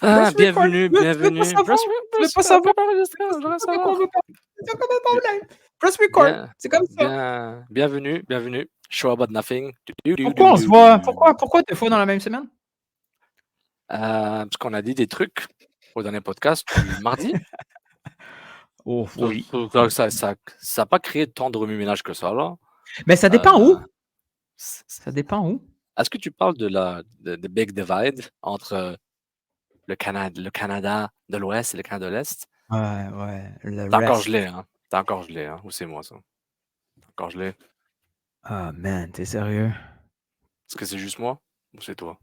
Ah, Press record. bienvenue, Tu veux pas bienvenue. savoir? Tu veux pas savoir? Je voudrais C'est quoi qu'on savoir. veut pas? C'est quoi le Bien, problème? Press record. bien, C'est comme ça. bienvenue. Show about nothing. Pourquoi on se voit? Pourquoi des fois dans la même semaine? Parce qu'on a dit des trucs au dernier podcast du mardi. Oh, oui. Ça n'a pas créé tant de remue-ménage que ça, là. Mais ça dépend où. c- c- Ça dépend où. Est-ce que tu parles de Big Divide entre le Canada de l'Ouest et le Canada de l'Est? Ouais. Le T'es encore rest. gelé, hein? T'es encore gelé, hein? Ou c'est moi, ça? T'es encore gelé? Ah, man, t'es sérieux? Est-ce que c'est juste moi? Ou c'est toi?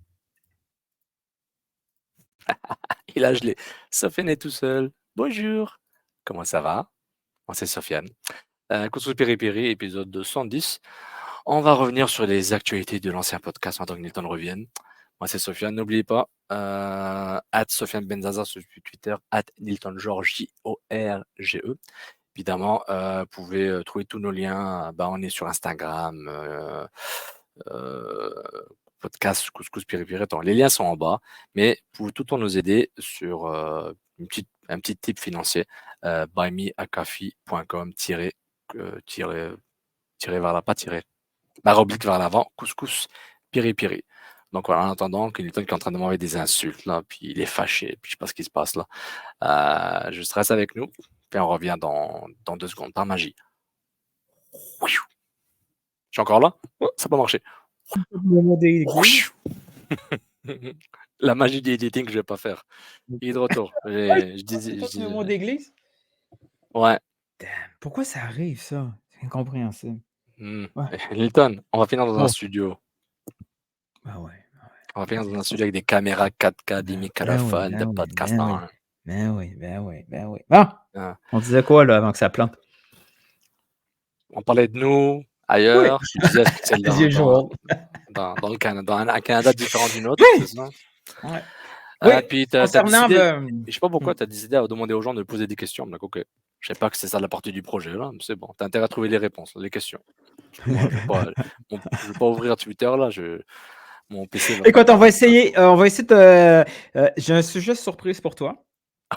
Il a gelé. Sofiane est tout seul. Bonjour. Comment ça va? Moi, c'est Sofiane. Couscous Piri-Piri, épisode 210. On va revenir sur les actualités de l'ancien podcast en tant que Nilton revienne. Moi, c'est Sofiane. N'oubliez pas, @Sofiane Benzaza sur Twitter, @Nilton George, Jorge. Évidemment, vous pouvez trouver tous nos liens. On est sur Instagram, podcast Couscous Piri-Piri. Attends, les liens sont en bas, mais vous pouvez tout le temps nous aider sur un petit tip financier, buymeacoffee.com vers la pas tirer, barre oblique vers l'avant, Couscous Piri-Piri. Donc voilà, en attendant que Newton qui est en train de m'envoyer des insultes, là, puis il est fâché, puis je sais pas ce qui se passe là. Juste reste avec nous, puis on revient dans 2 secondes, par magie. Je suis encore là? Oh, ça n'a pas marché. La magie du editing que je vais pas faire. Il est de retour. Je disais, Le mot d'église? ouais. Damn, pourquoi ça arrive, ça? C'est incompréhensible. Ouais. Newton, on va finir dans un studio. Ah ouais. On va finir dans un studio avec des caméras 4K, des microphones, de podcast. Ben oui. Bon, on disait quoi, là, avant que ça plante? On parlait de nous ailleurs. Je disais que c'est dans le Canada, dans un Canada différent du nôtre, c'est ça? Ouais. Puis concernant je sais pas pourquoi tu as décidé à demander aux gens de poser des questions. Donc, OK. Je sais pas que c'est ça la partie du projet, là, mais c'est bon. Tu as intérêt à trouver les réponses, les questions. Moi, je vais pas ouvrir Twitter, là. Mon PC va Écoute, on va essayer de... j'ai un sujet surprise pour toi,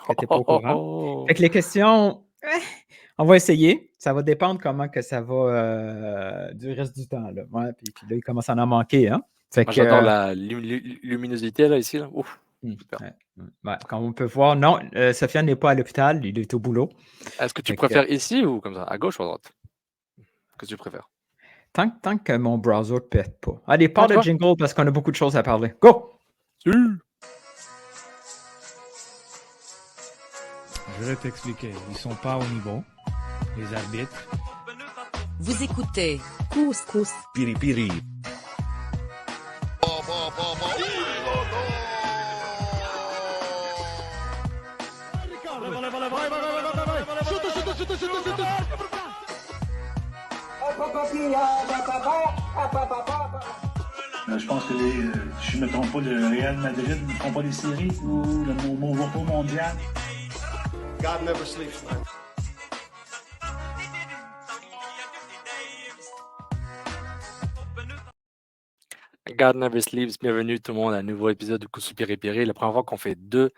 que t'es pas au courant. Fait que les questions, on va essayer. Ça va dépendre comment que ça va du reste du temps, là. Ouais, puis là, il commence à en manquer, hein? Fait Moi, que, j'adore la luminosité, là, ici. Là. Ouf, super. Ouais, comme on peut voir, non, Sofiane n'est pas à l'hôpital, il est au boulot. Est-ce que tu préfères ici ou comme ça? À gauche ou à droite? Qu'est-ce que tu préfères? Tant que mon browser ne pète pas. Allez, parle de jingle parce qu'on a beaucoup de choses à parler. Go! Je vais t'expliquer. Ils sont pas au niveau, les arbitres. Vous écoutez Couscous Piri-Piri. Je pense que je ne me trompe pas, le Real Madrid ne font pas les séries ou le Movo mondial. God never sleeps, man. God Never Sleeps, bienvenue tout le monde à un nouveau épisode de Couscous Piri-Piri. La première fois qu'on fait 2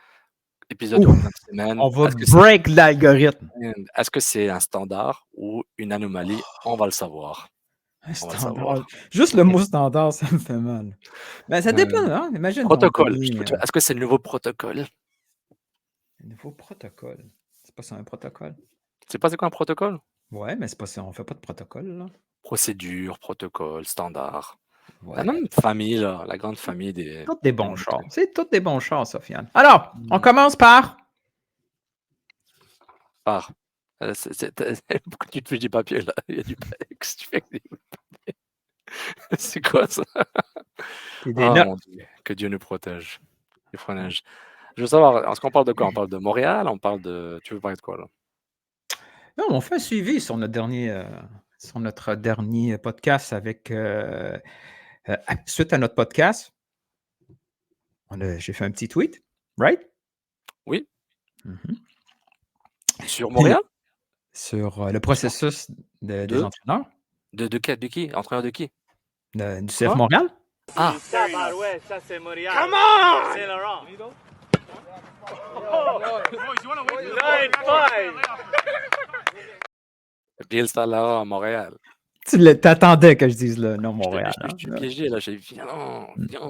épisodes en une semaine. On va break l'algorithme. Est-ce que c'est un standard ou une anomalie? On va le savoir. Un standard. Juste le mot standard, ça me fait mal. Ben, ça dépend, hein? Imagine. Protocole. Est-ce que c'est le nouveau protocole? Le nouveau protocole. C'est pas ça un protocole? C'est pas c'est quoi un protocole? Ouais, mais c'est pas ça. On fait pas de protocole, là. Procédure, protocole, standard. Ouais. La même famille, là, la grande famille des. Toutes des bons chars. C'est toutes des bons chars, Sofiane. Alors, on commence par. Pourquoi tu te fais du papier là? Il y a du texte. Tu fais que des papiers. C'est quoi ça? Mon Dieu, que Dieu nous protège. Je veux savoir, est-ce qu'on parle de quoi? On parle de Montréal? On parle de. Tu veux parler de quoi là? Non, on fait un suivi sur notre dernier podcast avec. Suite à notre podcast, j'ai fait un petit tweet, right? Oui. Sur Montréal? Sur le processus des entraîneurs. De qui? Entraîneur de qui? Du CF Montréal? Ah! Ouais, ça c'est Montréal. Come on! C'est Laurent. Bill Salara à Montréal. T'attendais que je dise le nom Je Montréal. je suis piégé, là. J'ai dit, viens, viens.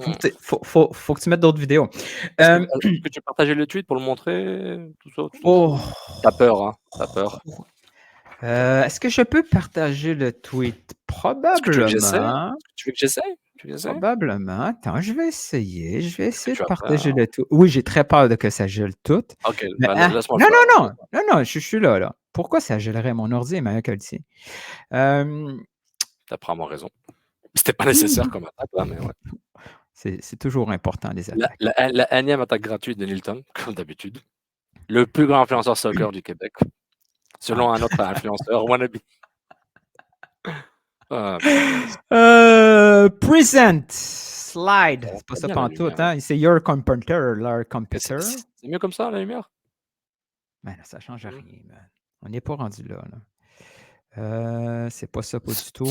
Faut que tu mettes d'autres vidéos. Est-ce que tu veux partager le tweet pour le montrer? Tout ça? Oh. T'as peur, hein? T'as peur. Est-ce que je peux partager le tweet? Est-ce que tu veux que j'essaie? Probablement. Tu veux que j'essaie? Tu veux que j'essaie? Probablement. Attends, je vais essayer. Je vais essayer tu de as partager peur? le tout. Oui, j'ai très peur de que ça gèle tout. OK, Mais, ben, ah, laisse-moi non, le faire. non, non, non, non, je suis là. Pourquoi ça gèlerait? Mon ordi est meilleur que le tien. T'as probablement raison. C'était pas nécessaire comme attaque, là, mais ouais. C'est toujours important, les attaques. La énième attaque gratuite de Nilton, comme d'habitude. Le plus grand influenceur soccer du Québec. Selon un autre influenceur, wannabe. Present. Slide. C'est pas ça bien la pantoute, lumière, hein? C'est your computer, leur computer. C'est mieux comme ça, la lumière? Ben, là, ça change rien, man. On n'est pas rendu là. C'est pas ça, pas du tout.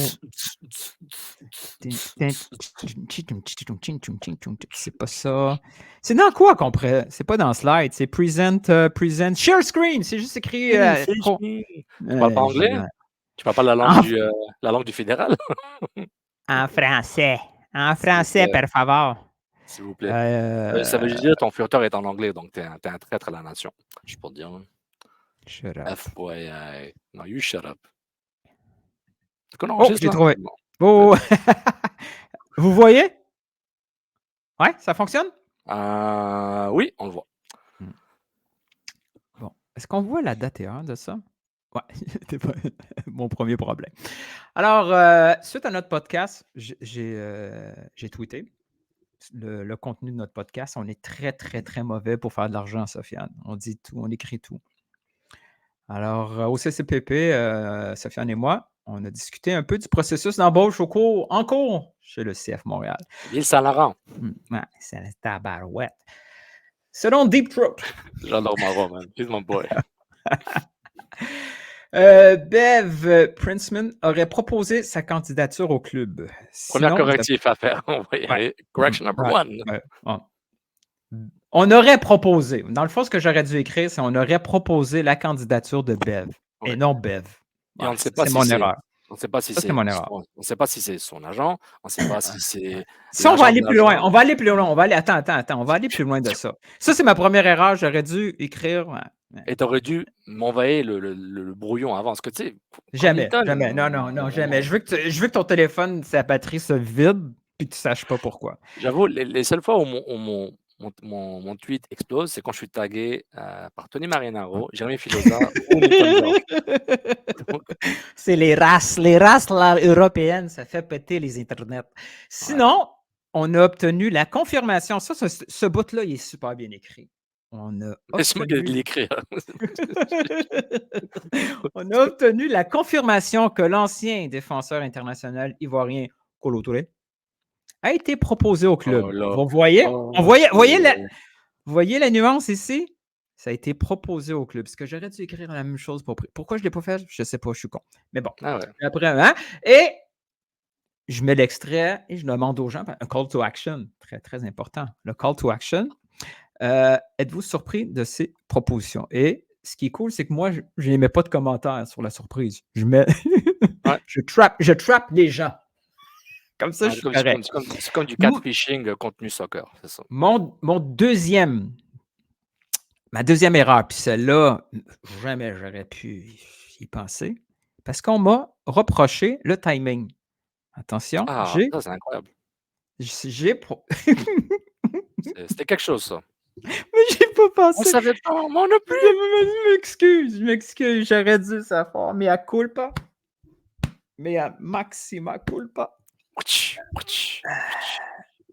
C'est pas ça. C'est dans quoi qu'on pourrait. C'est pas dans slide, c'est present. Share screen, c'est juste écrit. Tu parles pas anglais? Tu parles pas la langue du fédéral? En français. En français, per favor. S'il vous plaît. Ça veut juste dire que ton furteur est en anglais, donc t'es un traître à la nation. Je peux te dire. Shut up. FYI. Non, you shut up. Oh, j'ai trouvé. Oh. Vous voyez? Ouais, ça fonctionne? Oui, on le voit. Bon. Est-ce qu'on voit la date et heure de ça? Ouais, c'était pas mon premier problème. Alors, suite à notre podcast, j'ai tweeté le contenu de notre podcast. On est très, très, très mauvais pour faire de l'argent, Sofiane. On dit tout, on écrit tout. Alors, au CCPP, Sofiane et moi, on a discuté un peu du processus d'embauche en cours chez le CF Montréal. Bill Saint-Laurent. Ouais, c'est la tabarouette. Selon Deep Throat. J'adore Maro, man. He's my boy. Bev Princeman aurait proposé sa candidature au club. Premier correctif à faire. On va y aller. Correction number one. On aurait proposé. Dans le fond, ce que j'aurais dû écrire, c'est on aurait proposé la candidature de Bev et non Bev. Et on ne sait pas c'est mon erreur. On ne sait pas si c'est mon erreur. On ne sait pas si c'est son agent. On ne sait pas si c'est. Si on va aller plus loin, on va aller plus loin. On va aller. Attends. On va aller plus loin de ça. Ça, c'est ma première erreur. J'aurais dû écrire. Et tu aurais dû m'envoyer le brouillon avant. Parce que tu sais. Jamais. Non, jamais. Je veux que ton téléphone, sa batterie se vide puis que tu ne saches pas pourquoi. J'avoue, les seules fois où mon tweet explose, c'est quand je suis tagué par Tony Marinaro, Jérémy Filosa ou Nilton. C'est les races là, européennes, ça fait péter les internets. Sinon, on a obtenu la confirmation. Ça, ce bout-là, il est super bien écrit. C'est moi qui ai l'écrire. On a obtenu la confirmation que l'ancien défenseur international ivoirien Kolo Touré a été proposé au club. Vous voyez? Vous voyez la nuance ici? Ça a été proposé au club. Est-ce que j'aurais dû écrire la même chose pour... Pourquoi je ne l'ai pas fait? Je ne sais pas, je suis con. Mais bon. Après, hein? Et je mets l'extrait et je demande aux gens un call to action. Très, très important. Le call to action. Êtes-vous surpris de ces propositions? Et ce qui est cool, c'est que moi, je n'émets pas de commentaires sur la surprise. Je mets... je trappe les gens. Comme ça, je suis correct. C'est comme du catfishing contenu soccer, c'est ça. Ma deuxième erreur, puis celle-là, jamais j'aurais pu y penser, parce qu'on m'a reproché le timing. Attention. Ça, c'est incroyable. C'était quelque chose, ça. Mais j'ai pas pensé. On savait pas, moi non plus. Je m'excuse. J'aurais dû savoir. Mais à culpa. Mais à maxima culpa.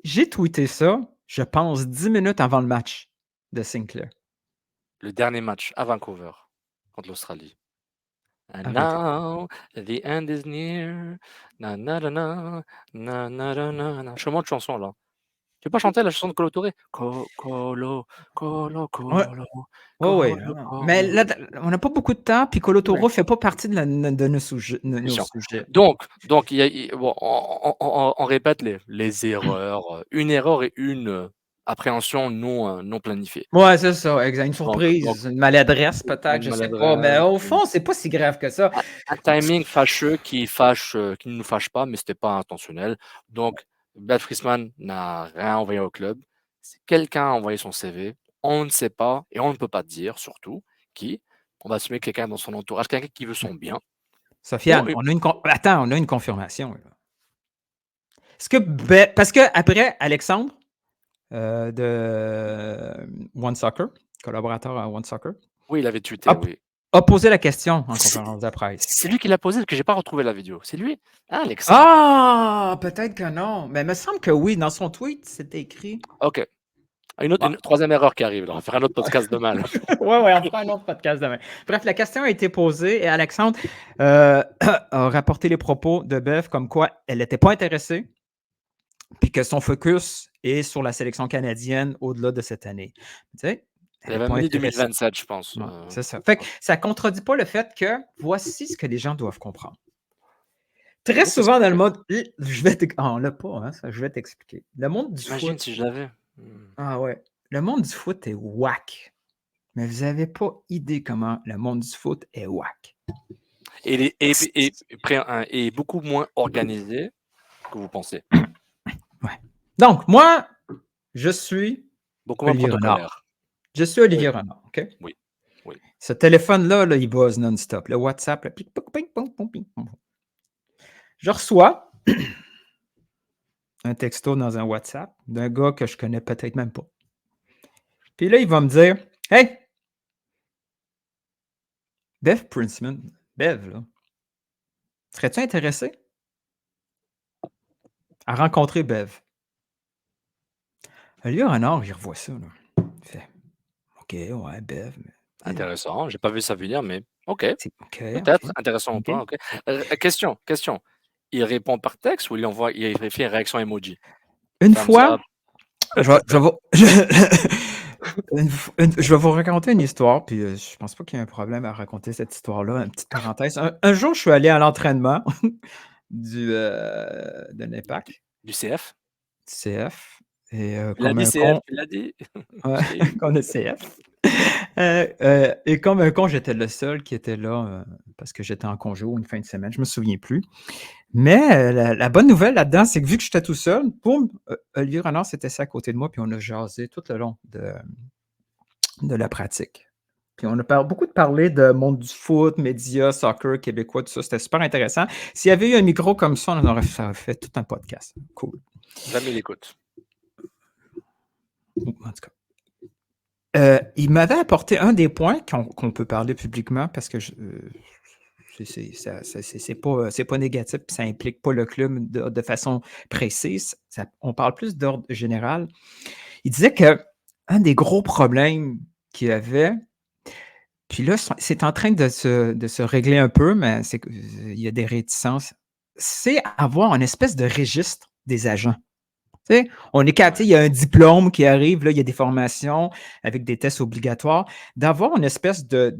J'ai tweeté ça, je pense, 10 minutes avant le match de Sinclair. Le dernier match à Vancouver contre l'Australie. And now, the end is near. Je chante de chanson là. Tu peux pas chanter la chanson de Kolo Touré? Kolo. Oui. Mais là, on n'a pas beaucoup de temps, puis Kolo Touré ne fait pas partie de nos sujets. Donc on répète les erreurs. Une erreur et une appréhension non planifiée. Ouais, c'est ça, exact. Une Donc, surprise, une maladresse peut-être, une je sais pas. Mais maladresse, au fond, c'est pas si grave que ça. un timing fâcheux qui ne nous fâche pas, mais c'était pas intentionnel. Donc, Brad Friedman n'a rien envoyé au club. Quelqu'un a envoyé son CV. On ne sait pas et on ne peut pas dire, surtout, qui. On va assumer quelqu'un dans son entourage, quelqu'un qui veut son bien. Sofiane, Bon, on a une confirmation. Là. Parce que après Alexandre de One Soccer, collaborateur à One Soccer, oui, il avait tweeté, oui. a posé la question en conférence de presse. C'est lui qui l'a posé, parce que j'ai pas retrouvé la vidéo. C'est lui? Ah, Alexandre. Ah, peut-être que non. Mais il me semble que oui, dans son tweet, c'était écrit. OK. Une troisième erreur qui arrive. Là. On va faire un autre podcast demain. Là. Ouais, on fera un autre podcast demain. Bref, la question a été posée et Alexandre a rapporté les propos de Bev comme quoi elle n'était pas intéressée puis que son focus est sur la sélection canadienne au-delà de cette année. Tu sais, Elle avait amené 2027, je pense. Ouais, c'est ça. Fait que ça ne contredit pas le fait que voici ce que les gens doivent comprendre. Très souvent dans le monde, on l'a pas, hein, ça, je vais t'expliquer. Le monde du Imagine foot. si je l'avais. Ah ouais. Le monde du foot est whack. Mais vous n'avez pas idée comment le monde du foot est whack. Et beaucoup moins organisé que vous pensez. Ouais. Donc, moi, je suis beaucoup moins Olivier protocolaire. Renard. Je suis Olivier Renard, OK? Oui. Ce téléphone-là, là, il buzz non-stop. Le WhatsApp, là, ping, ping, ping, ping, ping, ping. Je reçois un texto dans un WhatsApp d'un gars que je connais peut-être même pas. Puis là, il va me dire « Hey, Bev Princeman, Bev, là, serais-tu intéressé à rencontrer Bev? » Olivier Renard, il revoit ça. Là. Il fait « OK, ouais, Bev. » Intéressant. J'ai pas vu ça venir, mais OK. Peut-être. Okay. Intéressant ou pas. OK. Question. Il répond par texte ou il fait une réaction emoji? Une fois, je vais vous raconter une histoire, puis je pense pas qu'il y ait un problème à raconter cette histoire-là. Une petite parenthèse. Un jour, je suis allé à l'entraînement de l'Impact. Du CF? CF. Et comme un con... Il l'a dit. Ouais, qu'on est CF. Et comme un con, j'étais le seul qui était là parce que j'étais en congé ou une fin de semaine, je me souviens plus. Mais la bonne nouvelle là-dedans, c'est que vu que j'étais tout seul, boum, Olivier Renard s'était assis à côté de moi, puis on a jasé tout le long de la pratique. Puis on a beaucoup parlé de monde du foot, médias, soccer, québécois, tout ça. C'était super intéressant. S'il y avait eu un micro comme ça, on aurait fait tout un podcast. Cool. Jamais l'écoute. En tout cas. Il m'avait apporté un des points qu'on peut parler publiquement parce que c'est pas négatif, puis ça implique pas le club de façon précise. On parle plus d'ordre général. Il disait que un des gros problèmes qu'il y avait, puis là, c'est en train de se régler un peu, mais il y a des réticences, c'est avoir une espèce de registre des agents. Tu sais, on est capté, il y a un diplôme qui arrive, là, il y a des formations avec des tests obligatoires, d'avoir une espèce de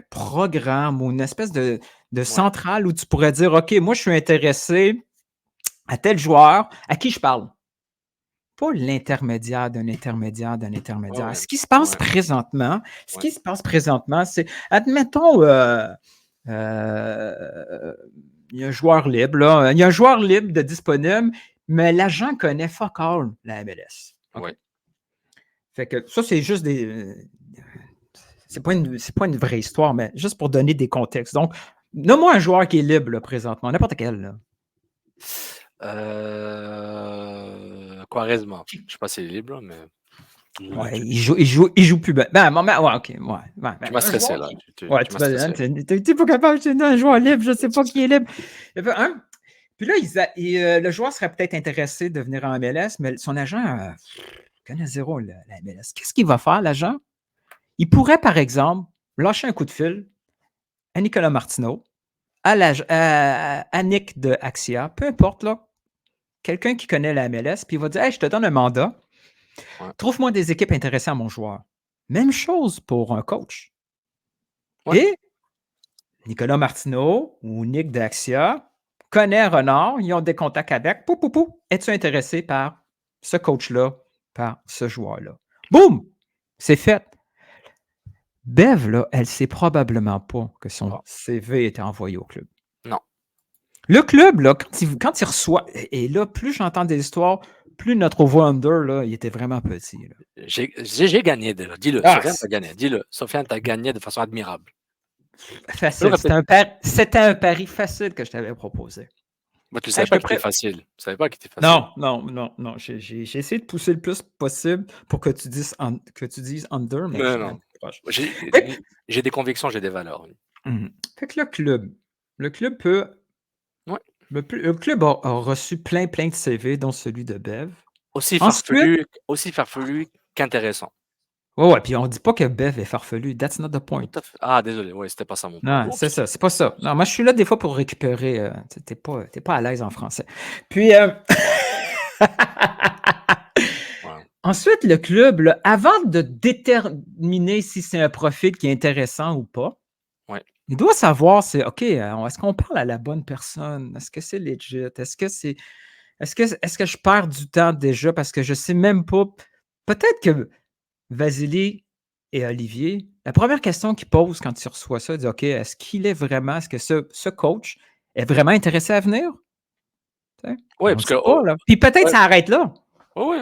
programme ou une espèce de centrale où tu pourrais dire, OK, moi, je suis intéressé à tel joueur, à qui je parle? Pas l'intermédiaire d'un intermédiaire d'un intermédiaire. Ouais. Ce qui se passe présentement, c'est, admettons, il y a un joueur libre, là. Il y a un joueur libre de disponible, mais l'agent connaît fuck all la MLS. Okay? Ouais. Fait que ça, c'est juste c'est pas une vraie histoire, mais juste pour donner des contextes. Donc, nomme-moi un joueur qui est libre là, présentement, n'importe quel. Là. Quaresma. Je ne sais pas s'il est libre, mais. Ouais, il joue plus bien. Ben, ouais, OK. Ouais, tu m'as stressé, là. Tu n'es pas capable de un joueur libre, je ne sais pas qui est libre. Il y avait un. Puis là, le joueur serait peut-être intéressé de venir en MLS, mais son agent connaît zéro la MLS. Qu'est-ce qu'il va faire, l'agent? Il pourrait, par exemple, lâcher un coup de fil à Nicolas Martineau, à Nick de Axia, peu importe, là, quelqu'un qui connaît la MLS, puis il va dire « Hey, je te donne un mandat, trouve-moi des équipes intéressées à mon joueur. » Même chose pour un coach. Ouais. Et Nicolas Martineau ou Nick de Axia connaît Renard, ils ont des contacts avec, es-tu intéressé par ce coach-là par ce joueur-là. Boum! C'est fait. Bev, là, elle sait probablement pas que son Bon. CV était envoyé au club. Non. Le club, là, quand il reçoit, et là, plus j'entends des histoires, plus notre over-under, là, il était vraiment petit. Là. J'ai gagné déjà. Dis-le. Ah, Sofiane, t'as gagné. Dis-le. Sofiane, t'as gagné de façon admirable. Facile. C'était un pari facile que je t'avais proposé. Moi, tu ne savais pas qu'il était facile. Tu savais pas qu'il était facile. Non. J'ai essayé de pousser le plus possible pour que tu dises under, mais non. J'ai des convictions, j'ai des valeurs. Fait que le club peut. Ouais. Le club a reçu plein de CV, dont celui de Bev. Aussi farfelu qu'intéressant. Ouais, puis on dit pas que Bev est farfelu. That's not the point. Ah, désolé, ouais, c'était pas ça mon point. Non, c'est ça, c'est pas ça. Non, moi, je suis là des fois pour récupérer. T'es pas à l'aise en français. Puis, ensuite, le club, là, avant de déterminer si c'est un profil qui est intéressant ou pas, il doit savoir, OK, est-ce qu'on parle à la bonne personne? Est-ce que c'est legit? Est-ce que je perds du temps déjà parce que je sais même pas. Peut-être que Vasily et Olivier, la première question qu'ils posent quand ils reçoivent ça, ils disent OK, est-ce que ce coach est vraiment intéressé à venir? Oui, parce que. Puis peut-être ça arrête là. Oui.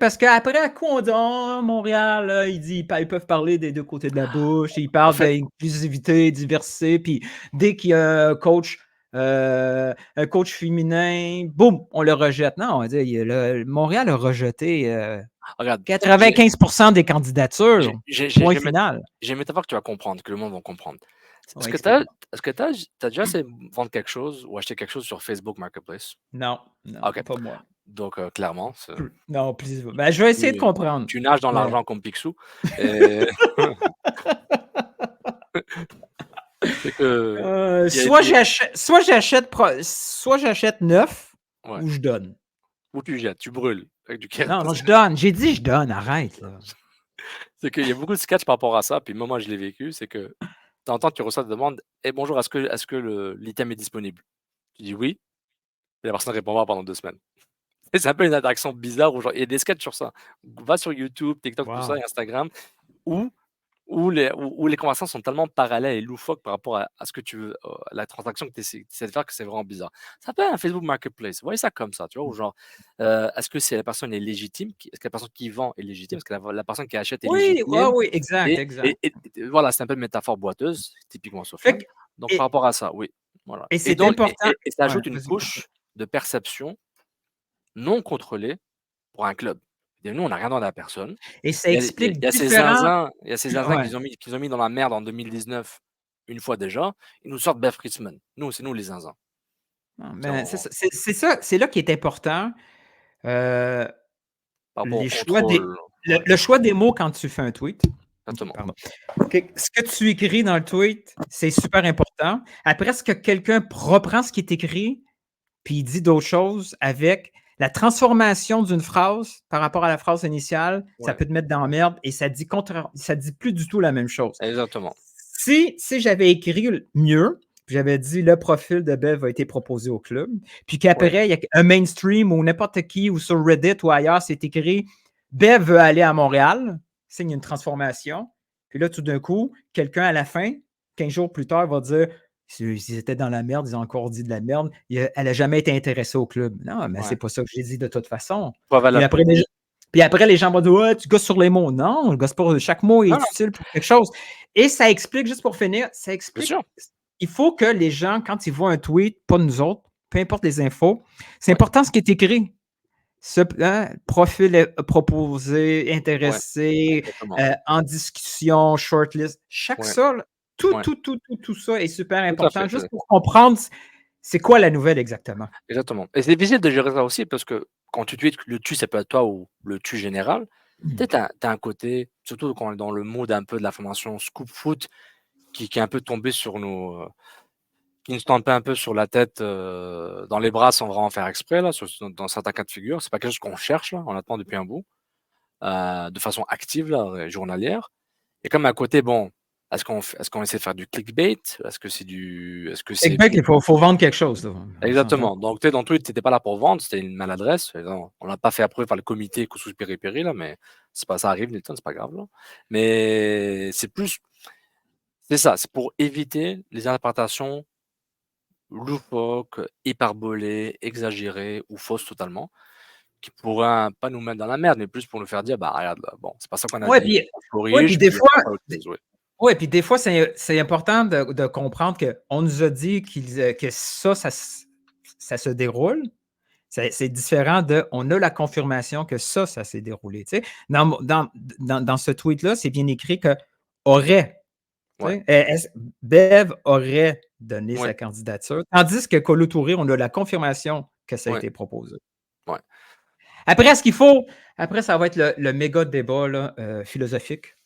Parce qu'après, à coup, on dit Montréal, là, ils peuvent parler des deux côtés de la bouche, ils parlent d'inclusivité, diversité, puis dès qu'il y a un coach féminin, boum, on le rejette. Non, on dit, Montréal a rejeté 95% des candidatures. Point final. J'ai une métaphore que tu vas comprendre, que le monde va comprendre. Est-ce que tu as déjà essayé de vendre quelque chose ou acheter quelque chose sur Facebook Marketplace? Non, pas moi. Donc, clairement. Non, plus. Ben, je vais essayer de comprendre. Tu nages dans l'argent comme Picsou. Soit j'achète neuf, ou je donne. Ou tu jettes, tu brûles. Avec du non, je donne. J'ai dit je donne, arrête. Là. C'est qu'il y a beaucoup de sketchs par rapport à ça, puis moi je l'ai vécu, c'est que de temps en temps tu reçois des demandes bonjour, est-ce que l'item est disponible? Tu dis oui, et la personne répond pas pendant 2 semaines. Et c'est un peu une interaction bizarre où il y a des sketchs sur ça. Va sur YouTube, TikTok, tout ça, et Instagram, où les conversations sont tellement parallèles et loufoques par rapport à ce que tu veux, la transaction que tu essaies de faire, que c'est vraiment bizarre. Ça peut être un Facebook Marketplace. Vous voyez ça comme ça, tu vois, où genre, est-ce que la personne est légitime? Est-ce que la personne qui vend est légitime? Est-ce que la personne qui achète est légitime? Oui, exact. Et voilà, c'est un peu une métaphore boiteuse, typiquement Sofiane. Donc, par rapport à ça, oui. Voilà. Et c'est important. Et ça ajoute une couche de perception non contrôlée pour un club. Nous, on n'a rien demandé à personne. Et ça explique Il y a ces zinzins qu'ils ont mis dans la merde en 2019 une fois déjà. Ils nous sortent Bev Fritzman. C'est nous les zinzins. C'est là qui est important. Le choix des mots quand tu fais un tweet. Exactement. Ce que tu écris dans le tweet, c'est super important. Après, est-ce que quelqu'un reprend ce qui est écrit puis il dit d'autres choses avec la transformation d'une phrase par rapport à la phrase initiale, ça peut te mettre dans la merde et ça dit plus du tout la même chose. Exactement. Si j'avais écrit mieux, puis j'avais dit le profil de Bev a été proposé au club, puis qu'après, il y a un mainstream ou n'importe qui ou sur Reddit ou ailleurs, c'est écrit Bev veut aller à Montréal, signe une transformation. Puis là, tout d'un coup, quelqu'un à la fin, 15 jours plus tard, va dire ils étaient dans la merde, ils ont encore dit de la merde. Elle n'a jamais été intéressée au club. Non, mais c'est pas ça que j'ai dit de toute façon. Puis après, les gens vont dire ouais, tu gosses sur les mots. Non, on ne gosse pas. Chaque mot est utile pour quelque chose. Et ça explique, juste pour finir, il faut que les gens, quand ils voient un tweet, pas nous autres, peu importe les infos, c'est important ce qui est écrit. Profil proposé, intéressé, en discussion, shortlist. Tout ça est super important, juste pour comprendre c'est quoi la nouvelle exactement. Exactement. Et c'est difficile de gérer ça aussi parce que quand tu tweets, le tu, ça peut être toi ou le tu général. Tu as un côté, surtout quand on est dans le mode un peu de l'information scoop foot, qui est un peu tombé sur nous, qui nous tampait un peu sur la tête, dans les bras sans vraiment faire exprès, là, dans certains cas de figure. C'est pas quelque chose qu'on cherche, là, honnêtement, depuis un bout, de façon active, là, journalière. Et comme à côté, est-ce qu'on essaie de faire du clickbait? Est-ce que c'est Clickbait, il faut vendre quelque chose. Là. Exactement. Donc, tu sais, dans le tweet, c'était pas là pour vendre, c'était une maladresse. On l'a pas fait approuver par le comité Kousous Péripéri, là, mais c'est pas ça arrive, Nilton, c'est pas grave, là. Mais c'est ça, c'est pour éviter les interprétations loufoques, hyperbolées, exagérées ou fausses totalement, qui pourraient pas nous mettre dans la merde, mais plus pour nous faire dire, bah regarde, là, bon, c'est pas ça qu'on a dit, on corrige, puis des puis on fois, passe à autre chose, ouais. Oui, puis des fois, c'est important de comprendre qu'on nous a dit que ça se déroule. C'est différent de on a la confirmation que ça s'est déroulé. Tu sais. Dans ce tweet-là, c'est bien écrit que aurait. tu sais. Ouais. Bev aurait donné Ouais. sa candidature, tandis que Kolo Touré, on a la confirmation que ça a Ouais. été proposé. Ouais. Après, ça va être le méga débat là, philosophique.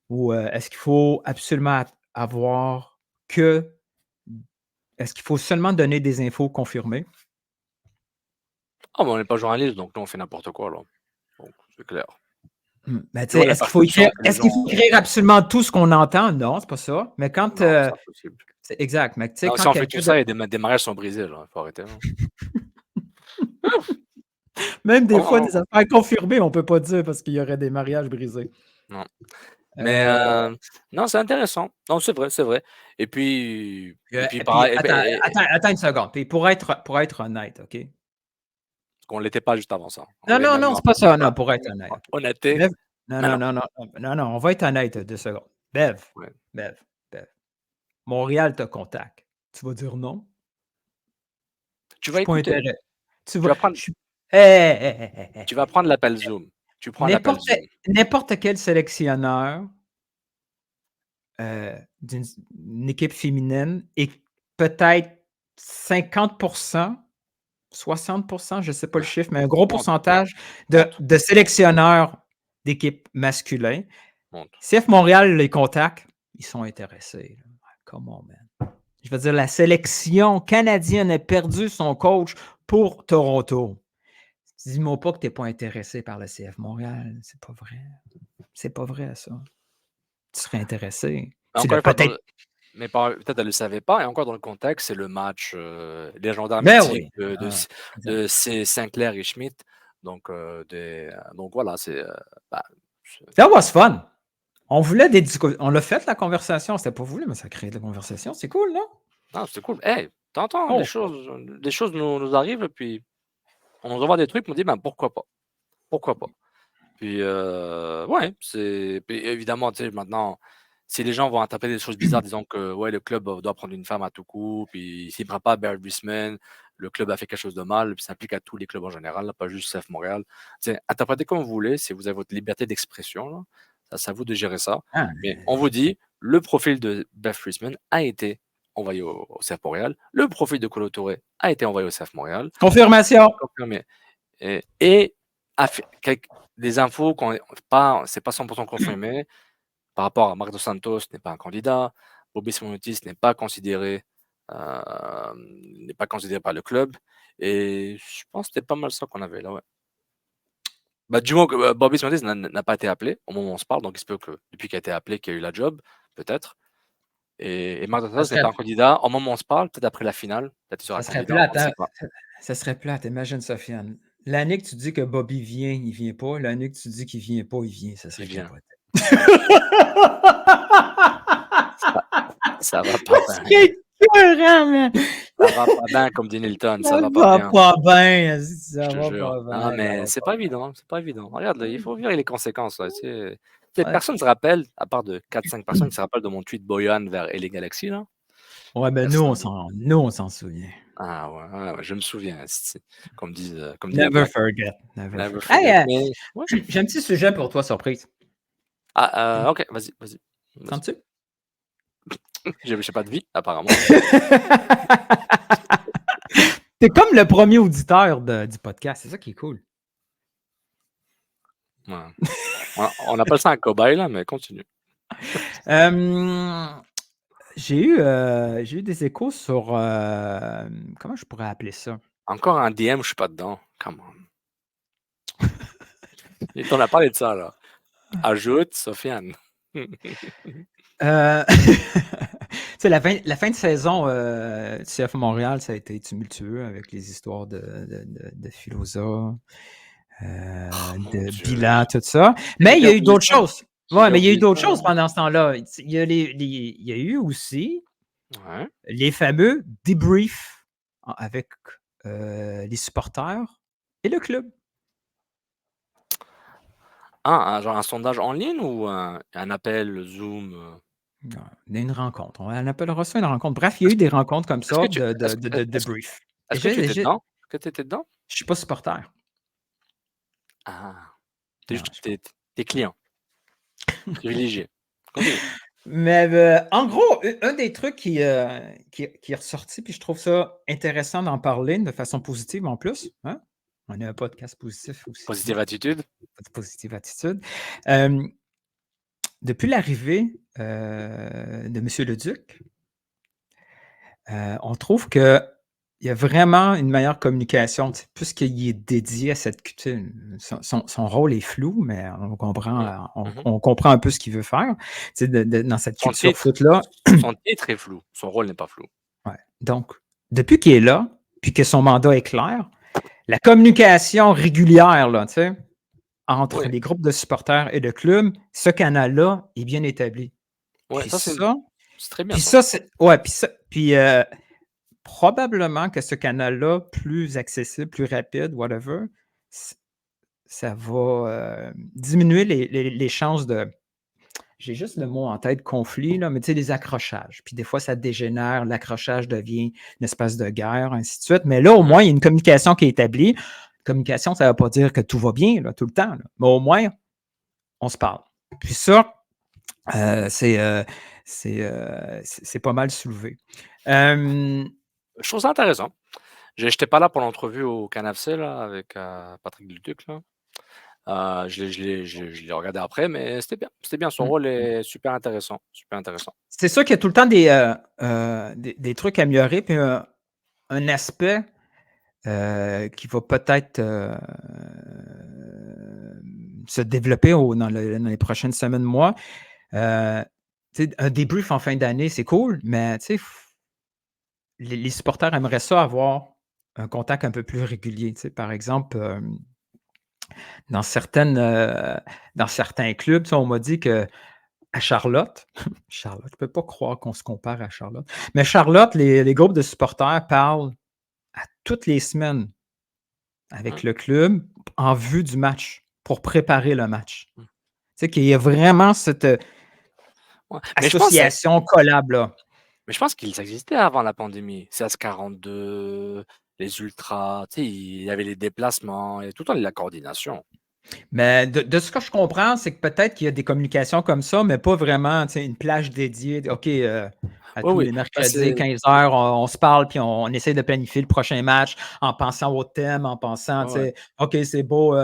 Ou est-ce qu'il faut absolument avoir que. Est-ce qu'il faut seulement donner des infos confirmées? Ah, mais on n'est pas journaliste, donc nous, on fait n'importe quoi, là. Donc, c'est clair. Mais tu Tu sais, vois, la est-ce qu'il faut perception écrire, que les est-ce qu'il faut gens. écrire absolument tout ce qu'on entend? Non, c'est pas ça. Mais quand. Non, c'est impossible. C'est exact. Mais tu sais, Non, quand si on fait tout quelqu'un. ça, et des mariages sont brisés, là. Il faut arrêter, là. Même des fois, Oh, des affaires confirmées, on peut pas dire parce qu'il y aurait des mariages brisés. non. Mais non, c'est intéressant. Non, c'est vrai, c'est vrai. Et puis pareil, Attends une seconde. Puis pour être honnête, OK? qu'on l'était pas juste avant ça. Non, c'est pas ça. Non, pour être honnête. Honnêteté. Bev, non, maintenant. non, on va être honnête 2 secondes. Bev, Ouais. Bev. Montréal te contacte. Tu vas dire non? Tu Je vas suis pas écouter. intéressé. Tu vas prendre- je suis- Hey. Tu vas prendre l'appel Zoom. Tu prends l'appel Zoom. N'importe quel sélectionneur d'une équipe féminine et peut-être 50%, 60%, je ne sais pas le chiffre, mais un gros pourcentage de sélectionneurs d'équipes masculins. CF Montréal les contacts, ils sont intéressés. Là. Come on, man. Je veux dire, la sélection canadienne a perdu son coach pour Toronto. Dis-moi pas que tu n'es pas intéressé par le CF Montréal. C'est pas vrai. C'est pas vrai, ça. Tu serais intéressé. Encore une fois, mais peut-être elle ne le savait pas. Et encore dans le contexte, c'est le match légendaire mythique de Sinclair et Schmidt. Donc voilà, c'est. That was fun. On voulait des discussions. On l'a fait, la conversation. C'était pas voulu, mais ça crée de la conversation. C'est cool, non? Non, c'était cool. Hey, t'entends, des choses nous arrivent, puis on nous envoie des trucs, on dit, ben pourquoi pas? Pourquoi pas? Puis, ouais, puis évidemment, tu sais, maintenant, si les gens vont interpréter des choses bizarres, disant que ouais, le club doit prendre une femme à tout coup, puis s'il ne prend pas Barry Brisman, le club a fait quelque chose de mal, puis ça implique à tous les clubs en général, là, pas juste CF Montréal. T'sais, interprétez comme vous voulez, si vous avez votre liberté d'expression, là, c'est à vous de gérer ça. Mais on vous dit, le profil de Beth Brisman a été envoyé au CF Montréal, le profil de Kolo Touré a été envoyé au CF Montréal. Confirmation. Confirmé. Et des infos, c'est pas 100% confirmé. Par rapport à Marc Dos Santos, n'est pas un candidat. Bobby Simonotis n'est pas considéré par le club. Et je pense que c'était pas mal ça qu'on avait là, ouais. Bah, du moins que Bobby Simonotis n'a pas été appelé au moment où on se parle, donc il se peut que depuis qu'il a été appelé, qu'il y a eu la job, peut-être. Et Marc Dos Santos n'est pas un candidat. Au moment où on se parle, peut-être après la finale, peut-être il sera ça serait candidat. plate, hein? Ça serait plate, imagine Sofiane. L'année que tu dis que Bobby vient, il vient pas. L'année que tu dis qu'il vient pas, il vient. Ça serait capoté. Ça va pas bien. Ça va pas bien, comme dit Nilton. Ça va pas bien. Ça va pas bien. Non, mais c'est pas évident. C'est pas évident. Regarde, là, il faut vivre les conséquences. Là, personne ne se rappelle, à part de 4-5 personnes qui se rappellent de mon tweet Boyan vers LA Galaxy. Là. Ouais, ben nous, on s'en souvient. Ah ouais, je me souviens. Comme disent. Never forget. Never forget. J'ai un petit sujet pour toi, surprise. Ah, ok, vas-y. Sens-tu? J'ai pas de vie, apparemment. T'es comme le premier auditeur du podcast. C'est ça qui est cool. Ouais. On appelle ça un cobaye, là, mais continue. J'ai eu des échos sur... comment je pourrais appeler ça? Encore un DM, je suis pas dedans. Come on. Et t'en as parlé de ça, là. Ajoute, Sofiane. Euh, tu sais, la fin de saison du CF Montréal, ça a été tumultueux avec les histoires de Filosa, Mon de Dieu. bilan, tout ça. J'ai Mais il y bien a eu oublié d'autres ça. choses. J'ai Ouais, bien mais il y a eu oublié d'autres ça. choses pendant ce temps-là. Il y a, il y a eu aussi Ouais. les fameux débriefs avec les supporters et le club. Genre un sondage en ligne ou un appel Zoom? Non, une rencontre. On appellera ça une rencontre. Bref, il y a eu des rencontres comme Est-ce que ça tu de débrief. Et est-ce que tu étais dedans? Est-ce que tu étais dedans? je suis pas supporter. Ah, tu Non, juste je suis pas. tu client, privilégié. Continue. Mais en gros, un des trucs qui est ressorti, puis je trouve ça intéressant d'en parler de façon positive en plus. Hein? On a un podcast positif aussi. Positive attitude? Positive attitude. Euh, Depuis l'arrivée de M. Leduc, on trouve qu'il y a vraiment une meilleure communication, puisqu'il est dédié à cette culture. Son rôle est flou, mais on comprend, on comprend un peu ce qu'il veut faire dans cette Son culture titre foot-là. son titre est flou, son rôle n'est pas flou. Ouais. Donc, depuis qu'il est là, puis que son mandat est clair, la communication régulière là, entre Oui. les groupes de supporters et le club, ce canal-là est bien établi. Ouais, Puis ça c'est ça, très bien puis ça. ça, c'est. Ouais, puis probablement que ce canal-là, plus accessible, plus rapide, whatever, ça va diminuer les chances de. J'ai juste le mot en tête, conflit, là, mais tu sais, les accrochages. Puis des fois, ça dégénère, l'accrochage devient une espèce de guerre, ainsi de suite. Mais là, au moins, il y a une communication qui est établie. Communication, ça ne veut pas dire que tout va bien là, tout le temps, là. Mais au moins, on se parle. Puis ça, c'est pas mal soulevé. Je trouve ça intéressant. J'étais pas là pour l'entrevue au Canapé là avec Patrick Duduc là. Je l'ai regardé après, mais c'était bien. C'était bien. Son rôle est super intéressant. Super intéressant. C'est sûr qu'il y a tout le temps des trucs à améliorer, puis un aspect qui va peut-être se développer dans les prochaines semaines, mois. Un débrief en fin d'année, c'est cool, mais les supporters aimeraient ça avoir un contact un peu plus régulier. Par exemple, dans certains clubs, on m'a dit que à Charlotte, je ne peux pas croire qu'on se compare à Charlotte, mais Charlotte, les groupes de supporters parlent à toutes les semaines avec le club en vue du match, pour préparer le match. Tu sais qu'il y a vraiment cette association collab là. Mais je pense qu'ils existaient avant la pandémie. CS42, les ultras, tu sais, il y avait les déplacements et tout le temps de la coordination. Mais de ce que je comprends, c'est que peut-être qu'il y a des communications comme ça, mais pas vraiment une plage dédiée. OK, à tous les mercredis, 15h, on se parle, puis on essaie de planifier le prochain match en pensant au thème, en pensant, OK, c'est beau,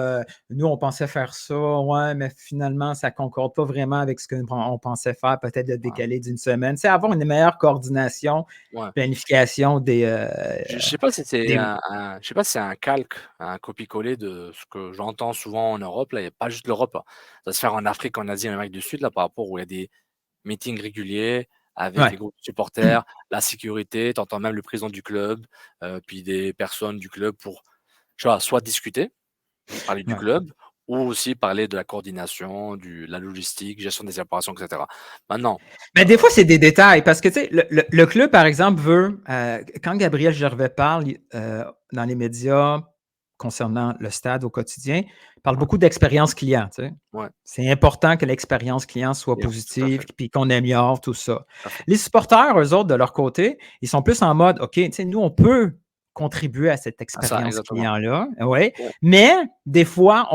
nous, on pensait faire ça, ouais, mais finalement, ça ne concorde pas vraiment avec ce qu'on pensait faire, peut-être de décaler d'une semaine. Tu sais, avoir une meilleure coordination, planification des. Je ne sais pas si c'est je sais pas si c'est un calque, un copier-coller de ce que j'entends souvent en Europe. Là, il n'y a pas juste l'Europe. Ça va se faire en Afrique, en Asie, en Amérique du Sud, là, par rapport où il y a des meetings réguliers avec les groupes de supporters, la sécurité, tu entends même le président du club, puis des personnes du club pour soit discuter, parler du club, ou aussi parler de la coordination, la logistique, gestion des opérations, etc. Maintenant. Mais des fois, c'est des détails parce que tu sais, le club, par exemple, veut, quand Gabriel Gervais parle dans les médias concernant le stade au quotidien, il parle beaucoup d'expérience client. Tu sais. C'est important que l'expérience client soit positive puis qu'on améliore tout ça. Les supporters, eux autres, de leur côté, ils sont plus en mode OK, tu sais, nous, on peut contribuer à cette expérience client-là. Ouais. Mais des fois,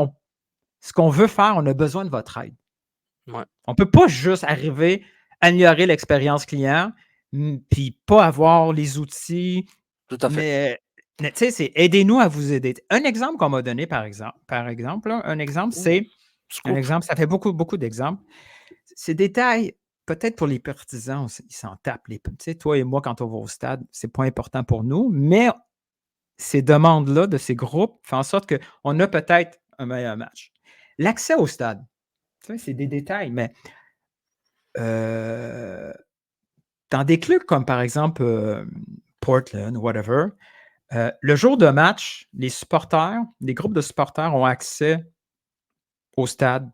ce qu'on veut faire, on a besoin de votre aide. On ne peut pas juste arriver à améliorer l'expérience client puis pas avoir les outils. Tout à fait. Mais tu sais, c'est aidez-nous à vous aider. Un exemple qu'on m'a donné, par exemple, un exemple, c'est un exemple, ça fait beaucoup, beaucoup d'exemples. Ces détails, peut-être pour les partisans, ils s'en tapent. Tu sais, toi et moi, quand on va au stade, c'est pas important pour nous, mais ces demandes-là de ces groupes font en sorte qu'on a peut-être un meilleur match. L'accès au stade, tu sais, c'est des détails, mais dans des clubs comme par exemple Portland, whatever, le jour de match, les groupes de supporters ont accès au stade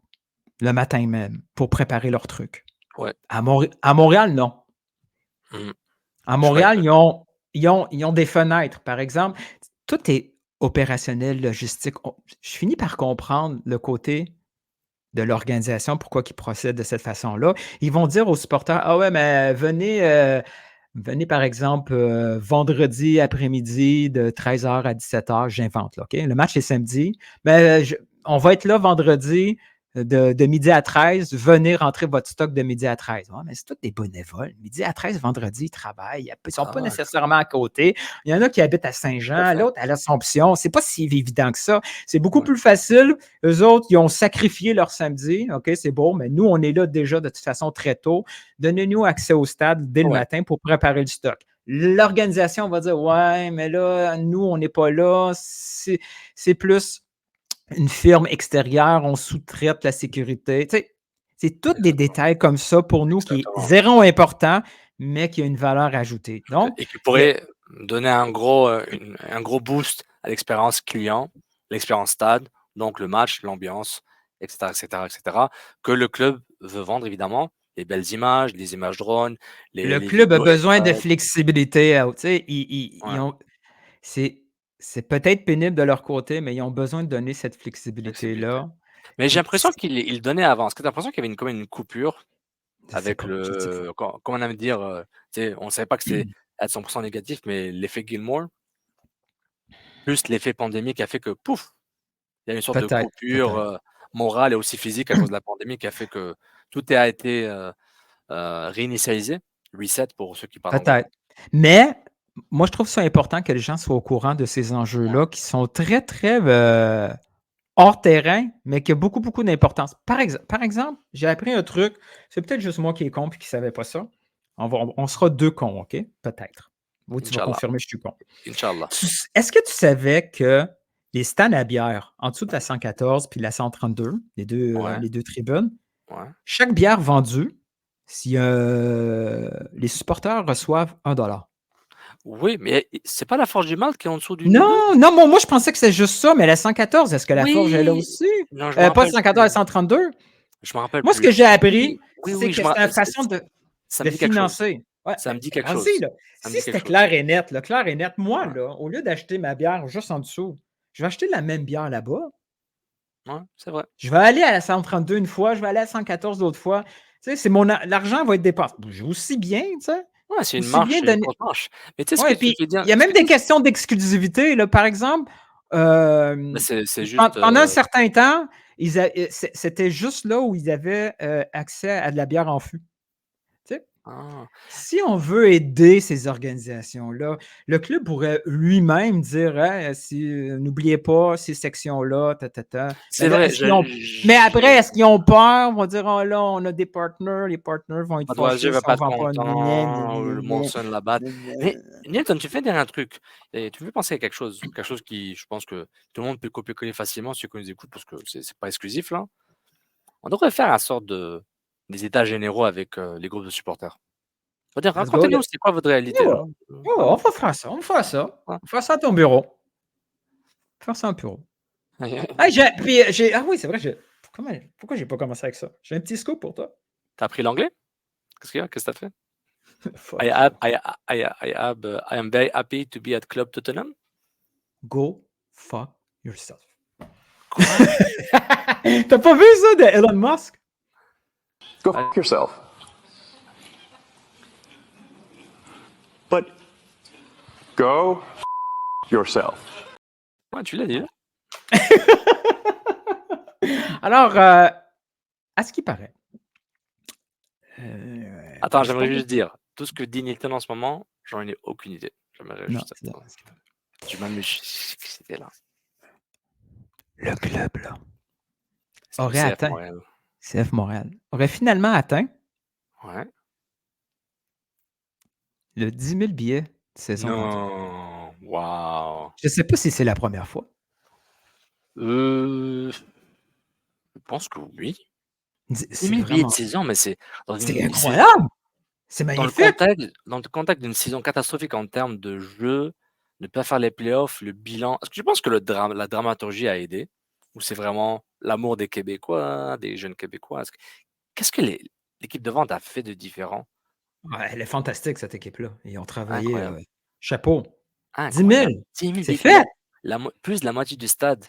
le matin même pour préparer leurs trucs. Ouais. À Montréal, non. Mhm. À Montréal, ils ont des fenêtres, par exemple. Tout est opérationnel, logistique. Je finis par comprendre le côté de l'organisation, pourquoi ils procèdent de cette façon-là. Ils vont dire aux supporters, ah ouais, mais venez par exemple vendredi après-midi de 13h à 17h, j'invente, là, OK? Le match est samedi. Mais on va être là vendredi de midi à 13. Venez rentrer votre stock de midi à 13. Ouais, mais c'est tous des bénévoles. Midi à 13, vendredi, ils travaillent. Ils ne sont pas nécessairement à côté. Il y en a qui habitent à Saint-Jean, l'autre à l'Assomption. C'est pas si évident que ça. C'est beaucoup plus facile. Eux autres, ils ont sacrifié leur samedi. OK, c'est beau, mais nous, on est là déjà de toute façon très tôt. Donnez-nous accès au stade dès le matin pour préparer le stock. L'organisation va dire, ouais, mais là, nous, on n'est pas là. C'est plus une firme extérieure, on sous-traite la sécurité. Tu sais, c'est tous des détails comme ça pour nous qui est zéro important, mais qui a une valeur ajoutée. Donc, et qui pourrait donner un gros boost à l'expérience client, l'expérience stade, donc le match, l'ambiance, etc., que le club veut vendre, évidemment. Les belles images, les images drones. Le club a besoin de flexibilité. C'est peut-être pénible de leur côté, mais ils ont besoin de donner cette flexibilité-là. Mais j'ai l'impression qu'ils donnaient avant. Est-ce que tu as l'impression qu'il y avait quand même une coupure avec comment on aime dire, on ne savait pas que c'était à 100% négatif, mais l'effet Gilmore, plus l'effet pandémique a fait que, pouf, il y a une sorte de coupure morale et aussi physique à cause de la pandémie qui a fait que tout a été réinitialisé, reset pour ceux qui parlent anglais. Peut-être. Mais moi, je trouve ça important que les gens soient au courant de ces enjeux-là qui sont très, très hors terrain, mais qui ont beaucoup, beaucoup d'importance. Par exemple, j'ai appris un truc, c'est peut-être juste moi qui est con et qui ne savait pas ça. On sera deux cons, OK? Peut-être. Oui, tu vas confirmer que je suis con. Inch'Allah. Est-ce que tu savais que les stands à bière, en dessous de la 114 puis la 132, les deux tribunes, chaque bière vendue, si les supporters reçoivent $1. Oui, mais c'est pas la Forge du Mal qui est en dessous du Non, moi je pensais que c'est juste ça, mais la 114, est-ce que la Forge est là aussi? Non, pas la 114, la 132? Je me rappelle moi, ce que j'ai appris, c'est que c'est une façon de ça financer. Ouais, ça me dit quelque chose. Si c'était clair et net, moi, là, au lieu d'acheter ma bière juste en dessous, je vais acheter la même bière là-bas. Oui, c'est vrai. Je vais aller à la 132 une fois, je vais aller à la 114 l'autre fois. Tu sais, l'argent va être dépensé. J'ai aussi bien, tu sais. Ouais, c'est une marche, c'est une grosse marche. Mais tu sais ce que tu veux dire. Il y a même des questions d'exclusivité. Par exemple, c'est juste, pendant un certain temps, c'était juste là où ils avaient accès à de la bière en fût. Si on veut aider ces organisations-là, le club pourrait lui-même dire n'oubliez pas ces sections-là, C'est vrai. Mais après, est-ce qu'ils ont peur? On va dire là, on a des partenaires, les partenaires vont être fâchés. Je vais pas être content, le Monson là-bas. Mais Nilton, tu fais derrière un truc. Et tu me fais penser à quelque chose qui, je pense que tout le monde peut copier-coller facilement, ceux qui nous écoutent, parce que c'est pas exclusif là. On devrait faire une sorte des états généraux avec les groupes de supporters. On va dire, racontez-nous, c'est quoi votre réalité là? On va faire ça. On fera ça à ton bureau. Faire ça en bureau. Ah oui, c'est vrai. Pourquoi j'ai pas commencé avec ça? J'ai un petit scoop pour toi. T'as appris l'anglais? Qu'est-ce qu'il y a? Qu'est-ce que t'as fait? I am very happy to be at Club Tottenham. Go fuck yourself. T'as pas vu ça de Elon Musk? Go fuck yourself. But go fuck yourself. Ouais, tu l'as dit là. Alors, à ce qui paraît. Attends, j'aimerais juste dire, tout ce que dit Nilton en ce moment, j'en ai aucune idée. J'aimerais juste tu m'amuses, c'était là. Le club, là, aurait atteint. CF Montréal. Aurait finalement atteint. Ouais. Le 10 000 billets de saison. Non, waouh. Je sais pas si c'est la première fois. Je pense que oui. C'est 10 000 billets de vraiment saison, mais c'est dans c'est une c'est incroyable! C'est dans le magnifique! contexte d'une saison catastrophique en termes de jeu, ne pas faire les playoffs, le bilan. Est-ce que tu penses que la dramaturgie a aidé? Ou c'est vraiment l'amour des Québécois, des jeunes Québécois? Qu'est-ce que l'équipe de vente a fait de différent? Ouais, elle est fantastique cette équipe-là. Ils ont travaillé, Incroyable, chapeau. 10 incroyable. 000, 10 000 c'est billets, puis fait! plus de la moitié du stade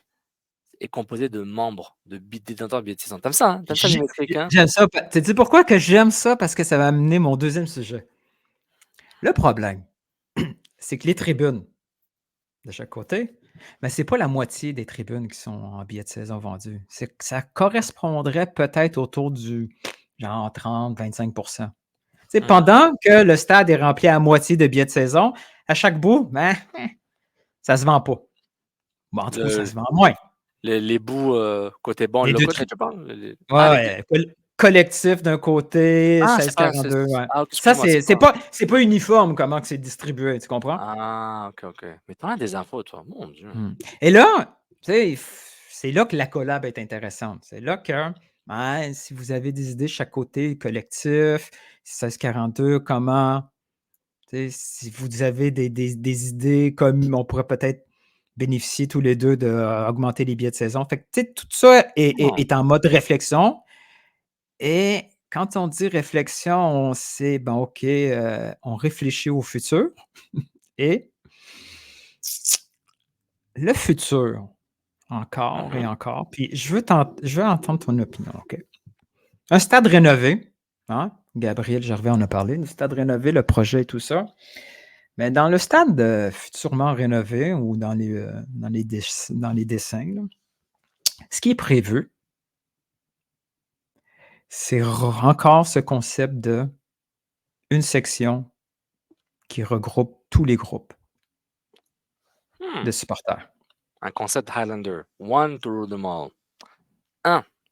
est composé de membres, détenteurs de billets de saison. T'aimes ça, hein? Tu ça les métriques, hein? J'aime ça. Tu sais pourquoi que j'aime ça? Parce que ça va amener mon deuxième sujet. Le problème, c'est que les tribunes de chaque côté, mais c'est pas la moitié des tribunes qui sont en billets de saison vendus. C'est que ça correspondrait peut-être autour du genre 30-25 Mmh. pendant que le stade est rempli à moitié de billets de saison, à chaque bout, ça se vend pas. Bon, en tout cas, ça se vend moins. Les bouts, côté bon, Les le deux côté tri tu parles? Les ouais, collectif d'un côté, c'est pas 16-42, ouais. OK, Ça, excuse-moi, c'est c'est pas uniforme comment que c'est distribué, tu comprends? OK. Mais tu as des infos, toi, mon Dieu. Mmh. Et là, tu sais, c'est là que la collab est intéressante. C'est là que, si vous avez des idées de chaque côté, collectif, 16-42, comment, tu sais, si vous avez des idées comme on pourrait peut-être bénéficier tous les 2 d'augmenter les billets de saison. Fait que, tu sais, tout ça Non. est en mode réflexion et quand on dit réflexion, on sait, bon, OK, on réfléchit au futur et le futur, encore et Mmh. encore, puis je veux entendre ton opinion, OK? Un stade rénové, hein? Gabriel Gervais en a parlé, le stade rénové, le projet et tout ça. Mais dans le stade, futurement rénové ou dans les dessins, là, ce qui est prévu, c'est encore ce concept de une section qui regroupe tous les groupes Mmh. de supporters. Un concept Highlander. One to rule them all.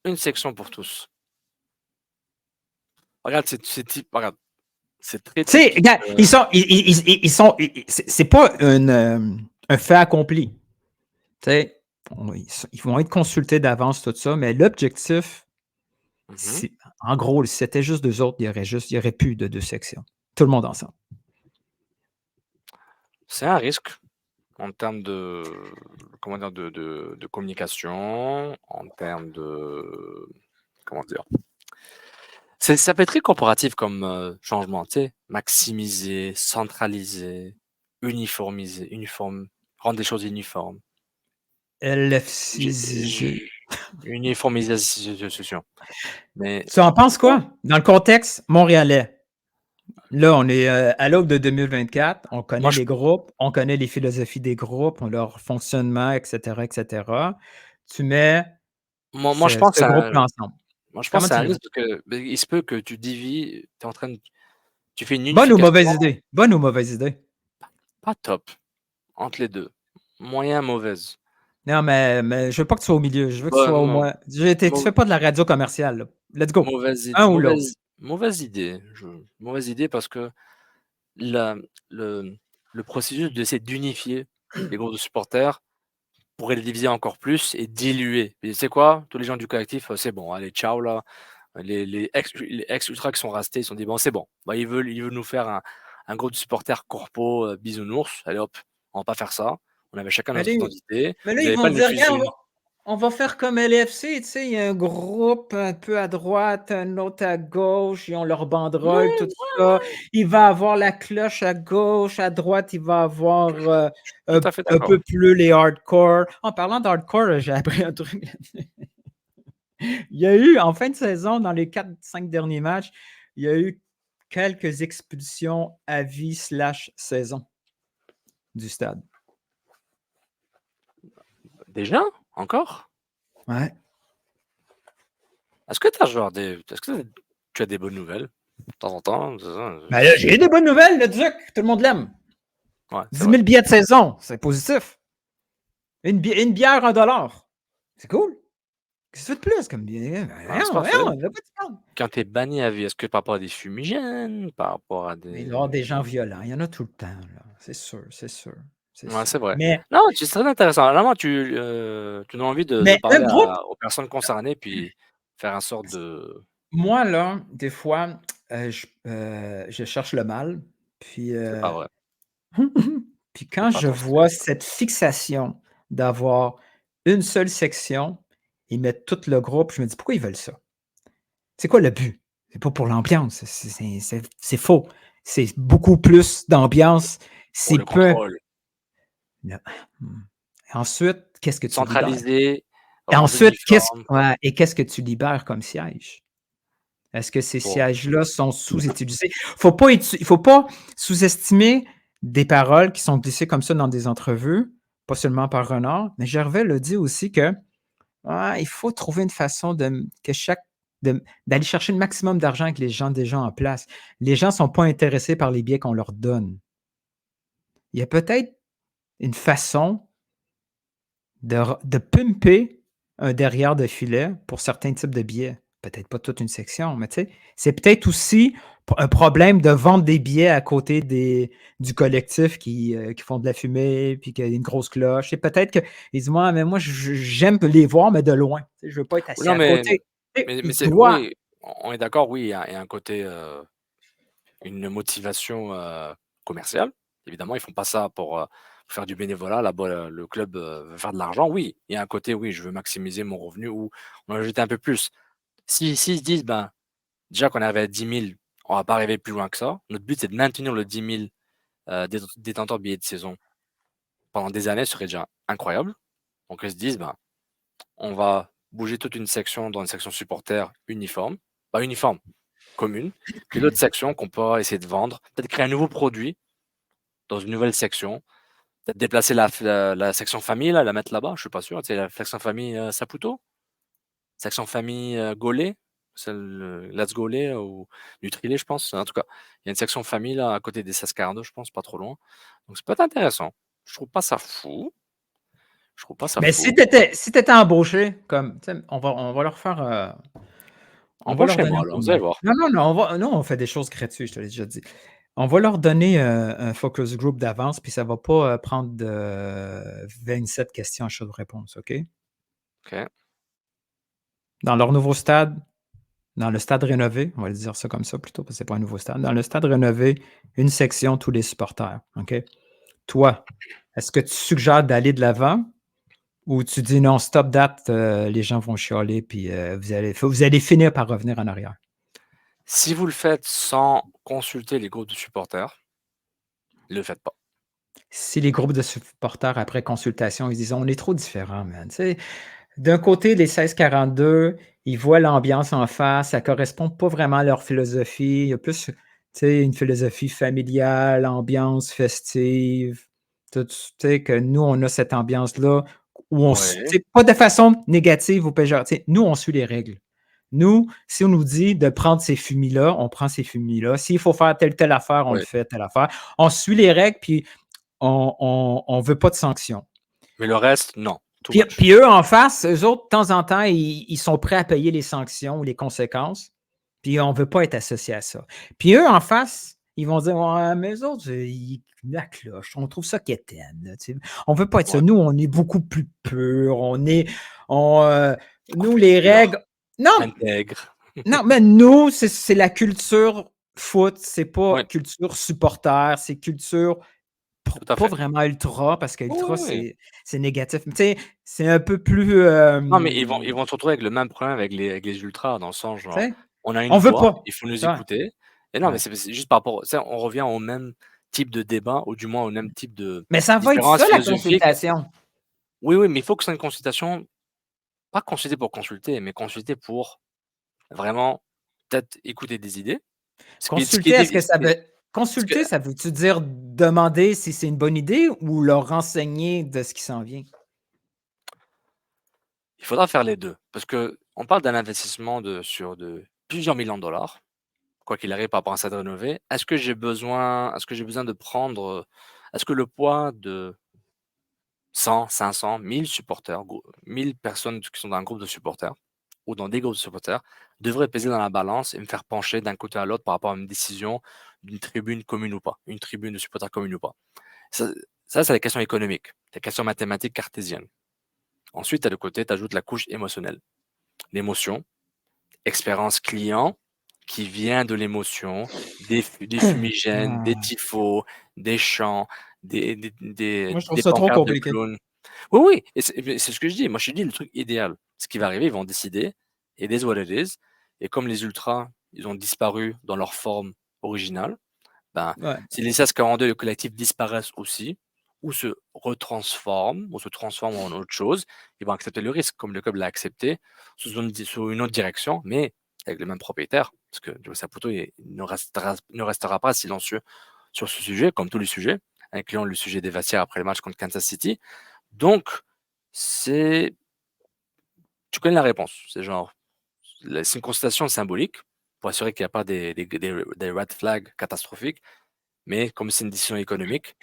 Une section pour tous. Regarde, regarde, c'est très Tu sais, typique, regarde, ils sont, c'est pas un fait accompli. Tu sais, ils vont être consultés d'avance, tout ça, mais l'objectif, Mmh. en gros, si c'était juste 2 autres, il y aurait plus de 2 sections. Tout le monde ensemble. C'est un risque en termes de comment dire? De communication, en termes de comment dire? Ça peut être très corporatif comme, changement, tu sais? Maximiser, centraliser, rendre les choses uniformes. J'ai LFCisé. uniformisation. Mais Tu en penses quoi? Dans le contexte montréalais. Là, on est à l'aube de 2024. On connaît moi je les groupes, on connaît les philosophies des groupes, leur fonctionnement, etc., etc. Tu mets moi je pense ce que groupe-là ensemble. moi je pense Comment que c'est tu un le vois? risque parce que beh, il se peut que tu es en train de tu fais une Bonne ou unification mauvaise idée? Bonne ou mauvaise idée? pas top, entre les 2, moyen, mauvaise. Non, mais je veux pas que tu sois au milieu. Je veux que tu Bah, sois au non, moins. Tu mau fais pas de la radio commerciale, là. Let's go. Un ou l'autre. mauvaise idée, mauvaise idée parce que la le le processus d'essayer d'unifier les groupes de supporters pourrait les diviser encore plus et diluer. Et tu sais quoi? Tous les gens du collectif, c'est bon, allez ciao là. Les ex ultras qui sont restés, ils se sont dit: «Bon, c'est bon, bah, ils veulent nous faire un groupe de supporters corpo, bisounours. Allez hop, on va pas faire ça. On avait chacun notre Allez, identité. mais là, Vous ils avez vont pas de dire, regarde, fusion». on va faire comme LFC, tu sais, il y a un groupe un peu à droite, un autre à gauche, ils ont leur banderole, tout ça. Il va avoir la cloche à gauche, à droite, il va avoir Tout à fait un d'accord. peu plus les hardcore. En parlant d'hardcore, j'ai appris un truc. Il y a eu, en fin de saison, dans les 4-5 derniers matchs, il y a eu quelques expulsions à vie/saison du stade. Déjà? Encore? Ouais. Est-ce que tu as des bonnes nouvelles? De temps en temps, c'est ça, Ben là, j'ai des bonnes nouvelles, le Duc, tout le monde l'aime. ouais, 10 c'est 000 vrai. billets de saison, c'est positif. Une bière, $1. C'est cool. Qu'est-ce que tu veux de plus comme bière? Ouais, c'est parfait. De quoi tu parles? Quand tu es banni à vie, est-ce que par rapport à des fumigènes? Par rapport à Mais il des va y avoir des gens violents, il y en a tout le temps, là. C'est sûr, c'est sûr, c'est ouais, sûr. c'est vrai. Mais Non, c'est très intéressant. Vraiment, tu donnes envie de un parler groupe aux personnes concernées, puis faire un sort de... Moi, là, des fois, je cherche le mal, puis, C'est pas vrai. puis C'est quand pas je ton vois style. cette fixation d'avoir une seule section, ils mettent tout le groupe, je me dis: «Pourquoi ils veulent ça? C'est quoi le but?» C'est pas pour l'ambiance, c'est faux. C'est beaucoup plus d'ambiance, Pour c'est le peu contrôle. le mmh. Ensuite, qu'est-ce que tu libères? Centralisé, Et rendre ensuite, uniforme. qu'est-ce que tu libères comme siège? Est-ce que ces Bon. sièges-là sont sous-utilisés? Il faut pas sous-estimer des paroles qui sont glissées comme ça dans des entrevues, pas seulement par Renard, mais Gervais le dit aussi que, il faut trouver une façon d'aller chercher le maximum d'argent avec les gens déjà en place. Les gens sont pas intéressés par les billets qu'on leur donne. Il y a peut-être une façon de pimper un derrière de filet pour certains types de billets. Peut-être pas toute une section, mais tu sais, c'est peut-être aussi un problème de vendre des billets à côté du collectif qui font de la fumée, puis qu'il y a une grosse cloche. Et peut-être qu'ils disent: «Ouais, mais moi, j'aime les voir, mais de loin. Tu sais, je veux pas être Oui, assis non, à côté.» Tu sais, mais il c'est... doit Oui, on est d'accord, oui, il y a un côté, une motivation commerciale. Évidemment, ils font pas ça pour faire du bénévolat. Là-bas, le club veut faire de l'argent. Oui, il y a un côté, oui, je veux maximiser mon revenu ou on va jeter un peu plus. Si ils se disent, ben, déjà qu'on est arrivé à 10 000, on va pas arriver plus loin que ça. Notre but, c'est de maintenir le 10 000 détenteurs de billets de saison pendant des années, ce serait déjà incroyable. Donc, ils se disent, ben, on va bouger toute une section dans une section supporter uniforme, pas uniforme, commune, puis d'autres sections qu'on peut essayer de vendre, peut-être créer un nouveau produit dans une nouvelle section, peut-être déplacer la section famille, là, la mettre là-bas, je suis pas sûr, tu sais, la section famille Saputo, section famille Gaulet, celle Let's Gaulet ou Nutrilé, je pense. En tout cas, il y a une section famille là à côté des 1642, je pense, pas trop loin. Donc ça peut être intéressant. Je trouve pas ça fou. Je trouve pas ça mais fou. si tu étais embauché comme tu sais, on va leur faire, on va leur donner un Embauchez-moi là, coup de vous main. allez voir. Non, non, non, on fait des choses gratuites, je te l'ai déjà dit. On va leur donner, un focus group d'avance, puis ça va pas, prendre de 27 questions à chaque réponse, OK? OK. Dans leur nouveau stade, dans le stade rénové, on va le dire ça comme ça plutôt, parce que c'est pas un nouveau stade. Dans le stade rénové, une section, tous les supporters, OK? Toi, est-ce que tu suggères d'aller de l'avant ou tu dis: «Non, stop that, les gens vont chialer, puis, vous allez finir par revenir en arrière»? Si vous le faites sans consulter les groupes de supporters, le faites pas. Si les groupes de supporters, après consultation, ils disent: «On est trop différents, man», tu sais? D'un côté, les 1642, ils voient l'ambiance en face, ça correspond pas vraiment à leur philosophie. Il y a plus, tu sais, une philosophie familiale, ambiance festive, tout, tu sais, que nous, on a cette ambiance-là où on s tu Ouais, sais, pas de façon négative ou péjorative. Nous, on suit les règles. Nous, si on nous dit de prendre ces fumis-là, on prend ces fumis-là. S'il faut faire telle affaire, on le ouais. fait, telle affaire. On suit les règles, puis on veut pas de sanctions. Mais le reste, non, too Puis, much. puis eux, en face, eux autres, de temps en temps, ils sont prêts à payer les sanctions ou les conséquences. Puis on ne veut pas être associé à ça. Puis eux, en face, ils vont dire: «Ouais, mais eux autres, la cloche, on trouve ça quétaine, là, tu sais. On ne veut pas être ça. Ouais, Nous, on est beaucoup plus pur. On, beaucoup nous, plus les pur, règles.» Non, intègre. non, mais nous, c'est la culture foot, c'est pas Oui, culture supporter, c'est culture tout à pas fait. vraiment ultra, parce que Oui, ultra, oui, oui. c'est négatif. Mais tu sais, c'est un peu plus, Non, mais ils vont se retrouver avec le même problème avec les ultras, dans le sens, tu genre, sais? on a une On veut voix, pas. il faut nous Ouais, écouter. Et non, mais ouais. c'est juste par rapport, tu sais, on revient au même type de débat, ou du moins au même type de Mais ça va être différence ça, la philosophique. consultation. Oui, oui, mais il faut que ce soit une consultation, pas consulter pour consulter, mais consulter pour vraiment peut-être écouter des idées. Ce qui est Consulter, est-ce que ça veut ce que consulter, ça veut-tu dire demander si c'est une bonne idée ou leur renseigner de ce qui s'en vient? il faudra faire les 2 parce qu'on parle d'un investissement de plusieurs millions de dollars, quoi qu'il arrive par rapport à un stade rénové. Est-ce que j'ai besoin de prendre, est-ce que le poids de 100, 500, 1000 supporters, 1000 personnes qui sont dans un groupe de supporters ou dans des groupes de supporters devrait peser dans la balance et me faire pencher d'un côté à l'autre par rapport à une décision d'une tribune commune ou pas, une tribune de supporters commune ou pas? Ça c'est les questions économiques, les questions mathématiques cartésiennes. Ensuite, tu as le côté, tu ajoutes la couche émotionnelle. L'émotion, expérience client qui vient de l'émotion, des fumigènes, des Ah. tifos, des chants, Moi, je trouve des ça trop pancartes de compliqué. clowns. Oui, oui, mais c'est ce que je dis. Moi, je te dis le truc idéal. Ce qui va arriver, ils vont décider, it is what it is. Et comme les ultras, ils ont disparu dans leur forme originale, ben, Ouais. si les SAS-42 et le collectif disparaissent aussi, ou se retransforment, ou se transforment en autre chose, ils vont accepter le risque, comme le club l'a accepté, sous une autre direction, mais avec le même propriétaire, parce que Joe Saputo ne restera pas silencieux sur ce sujet, comme tous les sujets, incluant le sujet des vestiaires après le match contre Kansas City. Donc, tu connais la réponse. C'est genre, c'est une constatation symbolique pour assurer qu'il n'y a pas des red flags catastrophiques, mais comme c'est une décision économique,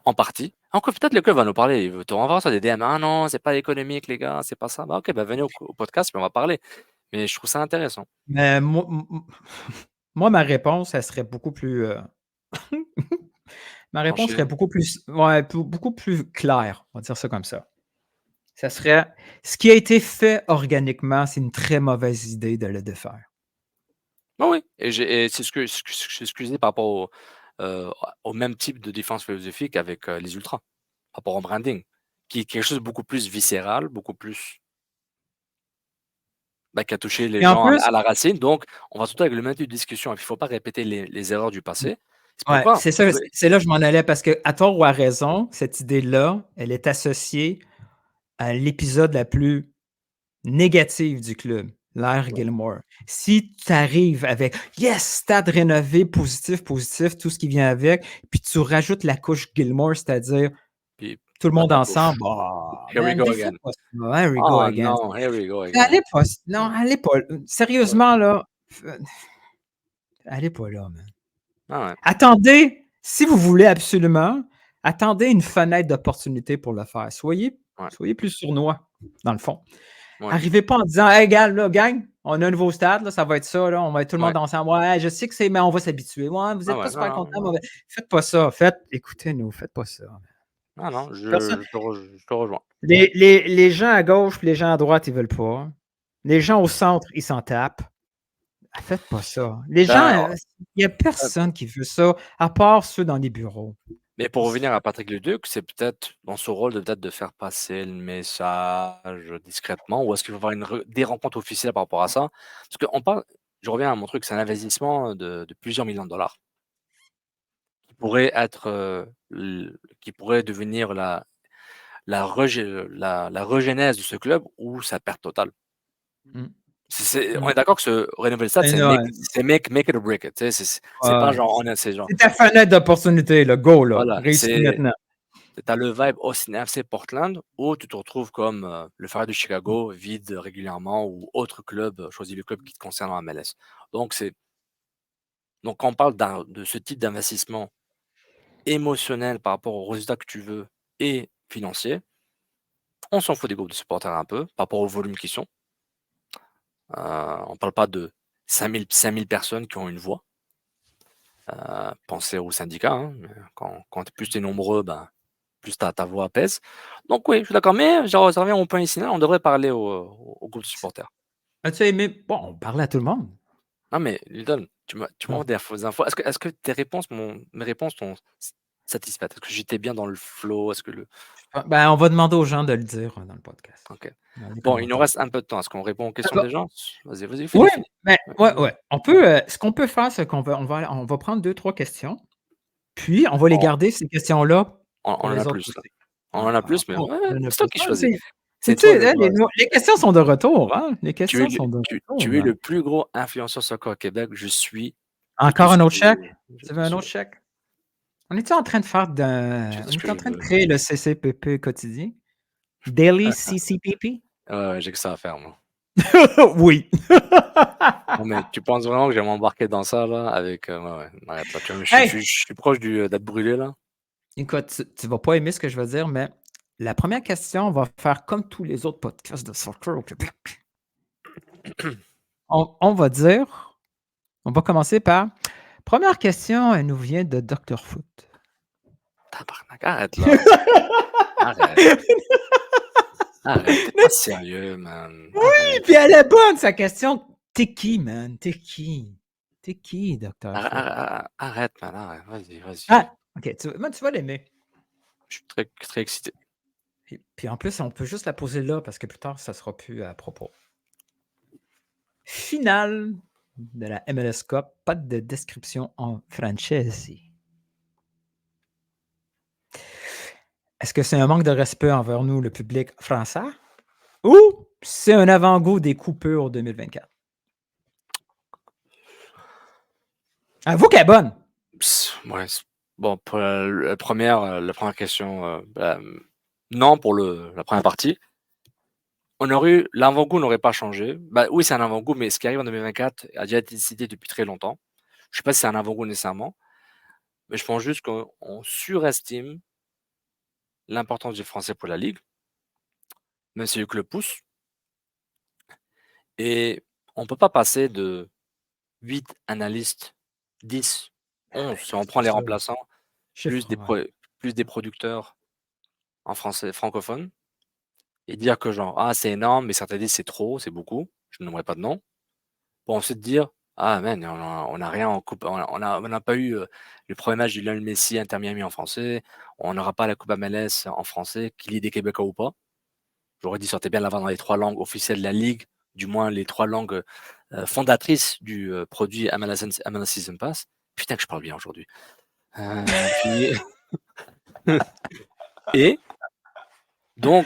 en partie. Encore peut-être le club va nous parler. On va voir ça des DM. Ah non, c'est pas économique, les gars, c'est pas ça. Bah, ok, bah, venez au podcast, puis on va parler. Mais je trouve ça intéressant. Mais moi, ma réponse, elle serait beaucoup plus. Ma réponse Tranché. serait beaucoup plus claire. On va dire ça comme ça. Ça serait ce qui a été fait organiquement, c'est une très mauvaise idée de le défaire. Ah oui, et c'est ce que je dis par rapport au même type de défense philosophique avec les ultras, par rapport au branding, qui est quelque chose de beaucoup plus viscéral, beaucoup plus qui a touché les Et en gens plus, à la racine. Donc, on va surtout avec le même type de discussion. Et puis, il ne faut pas répéter les erreurs du passé. C'est ouais, pourquoi. c'est ça, c'est là que je m'en allais parce que, à tort ou à raison, cette idée-là, elle est associée à l'épisode la plus négative du club, l'ère Ouais. Gilmore. Si tu arrives avec yes, stade rénové, positif, tout ce qui vient avec, puis tu rajoutes la couche Gilmore, c'est-à-dire Puis, tout le pas monde de la ensemble, bouffe. bah, Here we man, go fais again. pas ça. Here we go Oh again. non, here we go again. Allez pas, non, allez pas. Sérieusement, là, allez pas là, man. Ah ouais. Attendez, si vous voulez absolument, attendez une fenêtre d'opportunité pour le faire. Soyez plus sournois, dans le fond. Ouais. Arrivez pas en disant hey, gars, là, gang, on a un nouveau stade, là, ça va être ça, là, on va être tout le monde ensemble. Ouais, je sais que c'est, mais on va s'habituer. Ouais, vous n'êtes pas super contents. Faites pas ça. Écoutez-nous, faites pas ça. Ah non, je te rejoins. Les gens à gauche et les gens à droite, ils veulent pas. Les gens au centre, ils s'en tapent. Faites pas ça. Les gens, il n'y a personne qui veut ça, à part ceux dans les bureaux. Mais pour revenir à Patrick Leduc, c'est peut-être dans son rôle de faire passer le message discrètement, ou est-ce qu'il va y avoir des rencontres officielles par rapport à ça? Parce que je reviens à mon truc, c'est un investissement de plusieurs millions de dollars qui pourrait devenir la regénèse de ce club ou sa perte totale. On est d'accord que rénover le stade, c'est make it or break it. C'est pas genre, c'est genre. C'est ta fenêtre d'opportunité, le go, là. Voilà, Réussis maintenant. Tu as le vibe Austin FC Portland où tu te retrouves comme le Fire de Chicago, vide régulièrement, ou autre club, choisis le club qui te concerne en MLS. Donc, quand on parle de ce type d'investissement émotionnel par rapport aux résultats que tu veux et financier, on s'en fout des groupes de supporters un peu, par rapport au volume qu'ils sont. On ne parle pas de 5000 personnes qui ont une voix. Pensez aux syndicats. Hein. Quand plus tu es nombreux, plus ta voix pèse. Donc oui, je suis d'accord. Mais ça revient au point ici. On devrait parler au groupe de supporters. As-tu aimé? Bon, on parlait à tout le monde. Non, mais Lildon, tu m'as des fausses infos. Est-ce que mes réponses t'ont satisfait? Est-ce que j'étais bien dans le flow? On va demander aux gens de le dire dans le podcast. Ok. Bon, il nous reste un peu de temps. Est-ce qu'on répond aux questions des gens? Vas-y, finis. Ouais. On peut, ce qu'on peut faire, c'est qu'on va prendre 2-3 questions, puis on va les garder, ces questions-là. On en a plus. On en a plus, mais c'est toi qui choisis. Les questions sont de retour. Hein? Les questions sont de retour. Tu es le plus gros influenceur soccer au Québec. Je suis. Encore un autre chèque? Tu veux un autre chèque? On était en train de faire on était en train de créer le CCPP quotidien? Daily CCPP? J'ai que ça à faire, moi. Oui. Non, mais tu penses vraiment que je vais m'embarquer dans ça, là, avec... arrête, je suis proche d'être brûlé, là. Écoute, tu vas pas aimer ce que je vais dire, mais la première question, on va faire comme tous les autres podcasts de soccer au Québec. On va dire... On va commencer par... Première question, elle nous vient de Dr. Foot. Tabarnak, arrête, là. Arrête. Arrête, t'es pas sérieux, man. Oui, puis elle est bonne, sa question. T'es qui, man? T'es qui? T'es qui, Dr. Phil? Arrête, man, arrête. Vas-y. Ah! OK, tu vas l'aimer. Je suis très, très excité. Puis en plus, on peut juste la poser là parce que plus tard, ça sera plus à propos. Finale de la MLS Cup, pas de description en francese. Est-ce que c'est un manque de respect envers nous, le public français, ou c'est un avant-goût des coupures 2024? Avoue qu'elle est bonne. Ouais, bon, pour la première question, non pour la première partie. L'avant-goût n'aurait pas changé. Bah, oui, c'est un avant-goût, mais ce qui arrive en 2024 a déjà été décidé depuis très longtemps. Je sais pas si c'est un avant-goût nécessairement, mais je pense juste qu'on surestime l'importance du français pour la ligue, même si le club pousse. Et on peut pas passer de 8 analystes, 10, 11, si on prend les remplaçants, plus des producteurs en français francophone, et dire que genre, ah, c'est énorme, mais certains disent c'est trop, c'est beaucoup, je ne nommerai pas de nom, pour ensuite dire, ah man, on n'a rien en coupe, on n'a pas eu le premier match du Lionel Messi Inter Miami en français, on n'aura pas la Coupe MLS en français, qu'il y ait des Québécois ou pas. J'aurais dit, sortez bien l'avoir dans les 3 langues officielles de la Ligue, du moins les 3 langues fondatrices du produit MLS Season Pass. Putain que je parle bien aujourd'hui. Puis... Et donc,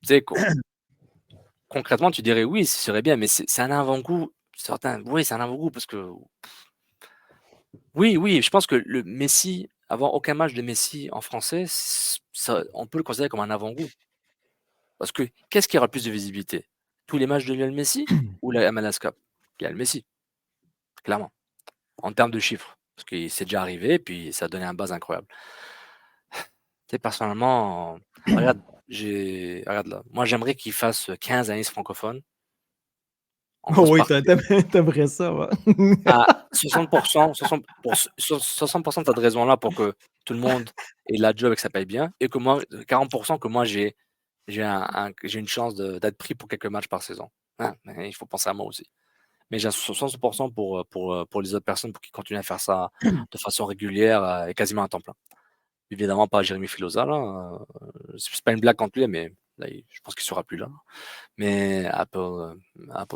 tu sais, concrètement, tu dirais oui, ce serait bien, mais c'est un avant-goût. Oui, c'est un avant-goût parce que oui, je pense que le Messi, avoir aucun match de Messi en français, ça, on peut le considérer comme un avant-goût. Parce que qu'est-ce qui aura le plus de visibilité? Tous les matchs de Lionel Messi ou la MLS Cup? Il y a le Messi, clairement, en termes de chiffres. Parce que c'est déjà arrivé, puis ça a donné un buzz incroyable. Tu sais, personnellement, regarde là. Moi, j'aimerais qu'il fasse 15 analystes francophones. Oh oui, t'aimerais ça, ouais. À 60%, 60% de cette raison-là pour que tout le monde ait la job et que ça paye bien, et que moi, 40% que moi, j'ai une chance d'être pris pour quelques matchs par saison. Hein, mais il faut penser à moi aussi. Mais j'ai 60% pour les autres personnes pour qu'ils continuent à faire ça de façon régulière et quasiment à temps plein. Évidemment, pas Jérémy Filosa, là. C'est pas une blague contre lui, mais là, je pense qu'il sera plus là. Mais Apple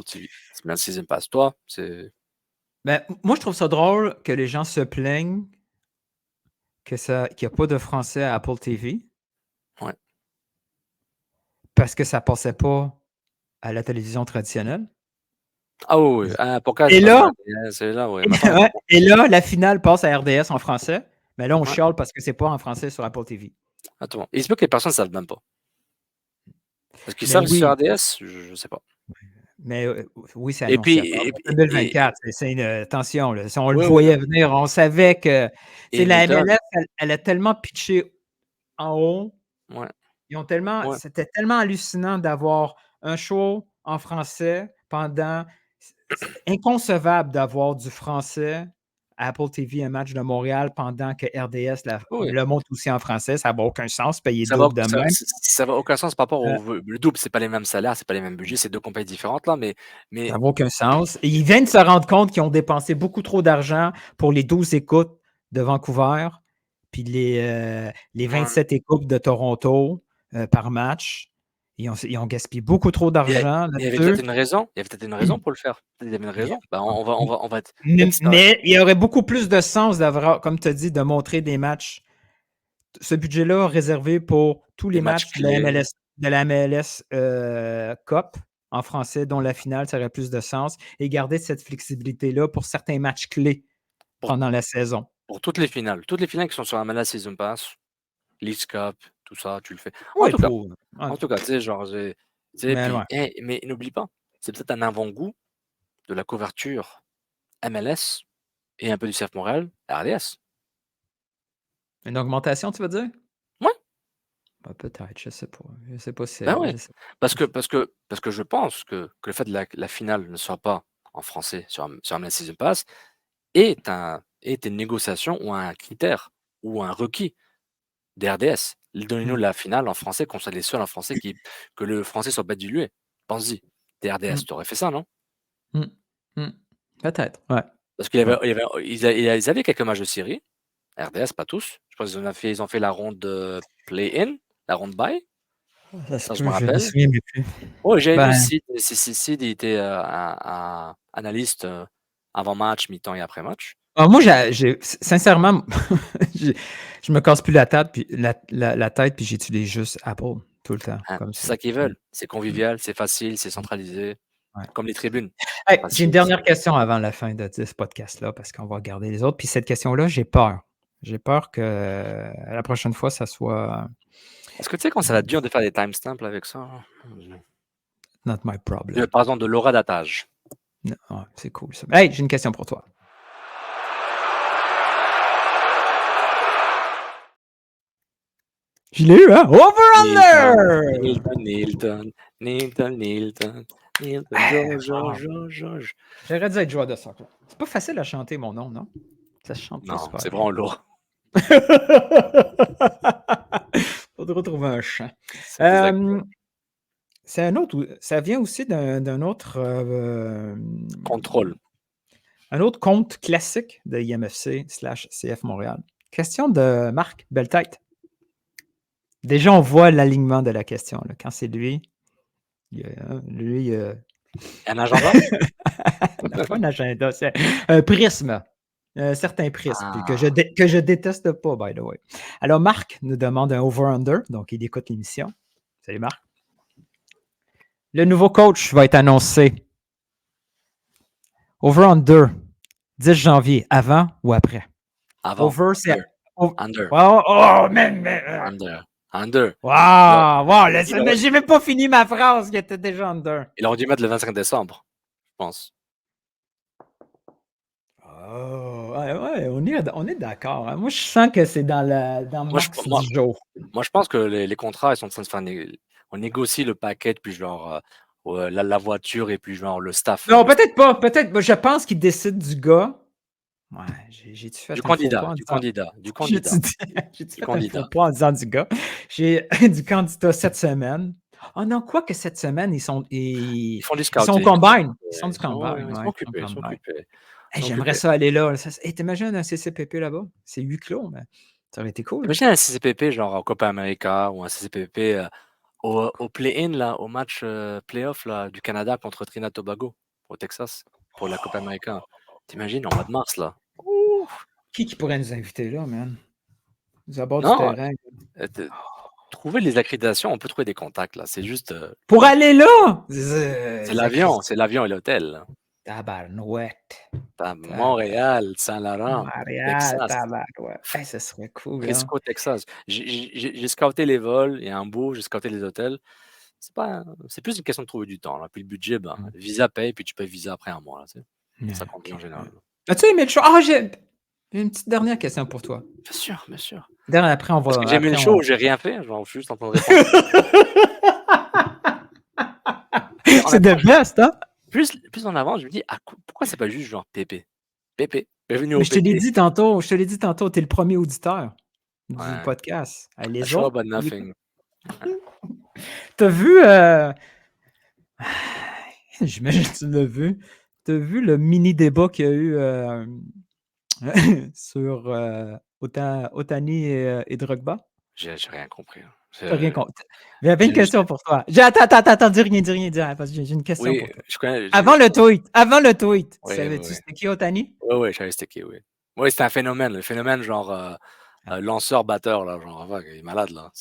TV, c'est bien Season Pass. Toi, c'est. Ben, moi, je trouve ça drôle que les gens se plaignent qu'il n'y a pas de français à Apple TV. Ouais. Parce que ça passait pas à la télévision traditionnelle. Ah oui, pourquoi Et là, c'est là, ouais. et là, la finale passe à RDS en français, mais là, on chiale parce que c'est pas en français sur Apple TV. Attends, il se peut que les personnes ne savent même pas. Parce qu'ils Mais savent oui. sur RDS, je ne sais pas. Mais oui, c'est Et annoncé. puis, 2024, c'est une attention. Là, si on le Ouais, voyait venir, on savait que la maintenant- MLS, elle a tellement pitché en haut. Ouais. Ils ont tellement, Ouais. c'était tellement hallucinant d'avoir un show en français pendant. C'est inconcevable d'avoir du français à Apple TV, un match de Montréal, pendant que RDS Oui. le montre aussi en français. Ça n'a aucun sens, payer Ça double de même. n'a aucun sens par rapport le double, c'est pas les mêmes salaires, c'est pas les mêmes budgets, c'est 2 compagnies différentes là, mais Ça n'a aucun sens. Et ils viennent de se rendre compte qu'ils ont dépensé beaucoup trop d'argent pour les 12 écoutes de Vancouver, puis les 27 écoutes de Toronto par match. Ils ont gaspillé beaucoup trop d'argent il y avait là-dessus. peut-être une raison pour le faire. Il y avait une raison. Ben, on va être Mais il y aurait beaucoup plus de sens d'avoir, comme tu as dit, de montrer des matchs. Ce budget-là réservé pour tous les matchs de la MLS Cup en français, dont la finale, ça aurait plus de sens. Et garder cette flexibilité-là pour certains matchs clés pendant la saison. Pour toutes les finales qui sont sur la MLS Season Pass, League Cup, tout ça, tu le fais. Oui, En tout cas, tu sais, genre, mais n'oublie pas, c'est peut-être un avant-goût de la couverture MLS et un peu du CF Montréal à RDS. Une augmentation, tu veux dire? Ouais. Ben, peut-être, je sais pas. Je sais pas si Ben ouais. Parce que je pense que le fait de la finale ne soit pas en français sur MLS Season Pass est une négociation ou un critère ou un requis des RDS. Donnez-nous la finale en français, qu'on soit les seuls en français que le français soit pas dilué. Pense-y. T'es RDS, tu aurais fait ça, non? Peut-être, ouais. Parce ils avaient quelques matchs de série. RDS, pas tous. Je pense qu'ils ont fait la ronde play-in, la ronde bye. Ça, je me Je me rappelle. souviens même plus. Ouais, j'ai Ben, lu Sid, il était un analyste avant-match, mi-temps et après-match. moi, sincèrement, je me casse plus la tête, puis la tête, puis j'utilise juste Apple tout le temps. Hein, Comme c'est ça. ça qu'ils veulent. C'est convivial, c'est facile, c'est centralisé. Ouais. Comme les tribunes. Hey, Facile, j'ai une dernière question avant la fin de ce podcast-là, parce qu'on va regarder les autres. Puis cette question-là, j'ai peur. J'ai peur que la prochaine fois, ça soit Est-ce que tu sais quand ça va être dur de faire des timestamps avec ça? not my problem. Par exemple, de l'aura datage. Non, ouais, c'est cool ça. Hey, j'ai une question pour toi. Je l'ai eu, hein? Over-under! Nilton, George. J'aurais dû être joueur de soccer. C'est pas facile à chanter mon nom, non? Ça se chante pas Non, super c'est bien. vraiment lourd. Faudrait trouver un chant. C'est exact. C'est un autre. Ça vient aussi d'un autre. Contrôle. Un autre compte classique de IMFC/CF Montréal. Question de Marc Belletête. Déjà, on voit l'alignement de la question. Là. Quand c'est lui, Un agenda? non, pas un agenda, c'est un prisme. Un certain prisme, puis que je déteste pas, by the way. Alors, Marc nous demande un over-under, donc il écoute l'émission. Salut, Marc. Le nouveau coach va être annoncé. Over-under, 10 janvier, avant ou après? Avant. Over, c'est... Under. Oh, man. Under. Wow, j'ai même pas fini ma phrase qui était déjà under. Il aurait dû mettre le 25 décembre, je pense. Oh, ouais, on est d'accord. Hein. Moi, je sens que c'est dans max 10 jours. Moi, je pense que les contrats, ils sont en train de se faire on négocie le paquet, puis genre la voiture et puis genre le staff. Non, peut-être pas. Peut-être. Je pense qu'ils décident du gars. Ouais, j'ai-tu fait du un faux pas candidat. J'ai-tu fait un faux pas en disant du gars? J'ai du candidat cette semaine. Oh non, quoi que cette semaine, ils font du scouting. Ils sont combine. Ils sont du combine. Ils sont occupés. Hey, j'aimerais ça aller là. Hey, t'imagines un CCPP là-bas? C'est 8 clos, mais ça aurait été cool. Imagine un CCPP genre au Copa América ou un CCPP au play-in, là, au match play-off là, du Canada contre Trinidad Tobago au Texas pour la Copa América. T'imagines, en mois de mars, là. Ouh. Qui pourrait nous inviter là, man? Nous aborder du terrain. Trouver les accréditations, on peut trouver des contacts, là. C'est juste... Pour aller là! C'est l'avion et l'hôtel. Tabarouette. Montréal, Saint-Laurent, Texas. Tabarouette. Hey, ça serait cool. Frisco, Texas. J'ai scouté les vols, il y a un bout, j'ai scouté les hôtels. C'est plus une question de trouver du temps. Là. Puis le budget, visa paye, puis tu payes visa après un mois. Là, tu sais. Ça compte bien en général. As-tu aimé le show? Ah, j'ai une petite dernière question pour toi. Bien sûr. Après, on va. Parce que j'ai aimé le show, j'ai rien fait. Genre, je suis juste en train de répondre. C'est the best, hein? Plus en avant, je me dis, pourquoi c'est pas juste genre Pépé? Pépé, bienvenue au Pépé. Je te l'ai dit tantôt, t'es le premier auditeur du podcast. Les autres. About nothing. T'as vu, j'imagine que tu l'as vu. T'as vu le mini débat qu'il y a eu sur Otani et Drogba? J'ai rien compris. T'as rien compris. J'avais une question pour toi. Attends, dis rien, parce que j'ai une question pour toi. Avant le tweet, savais-tu c'était qui Otani? Oui, je savais c'était qui, oui. Oui, c'est un phénomène. Le phénomène genre lanceur-batteur, là, genre, il est malade, là.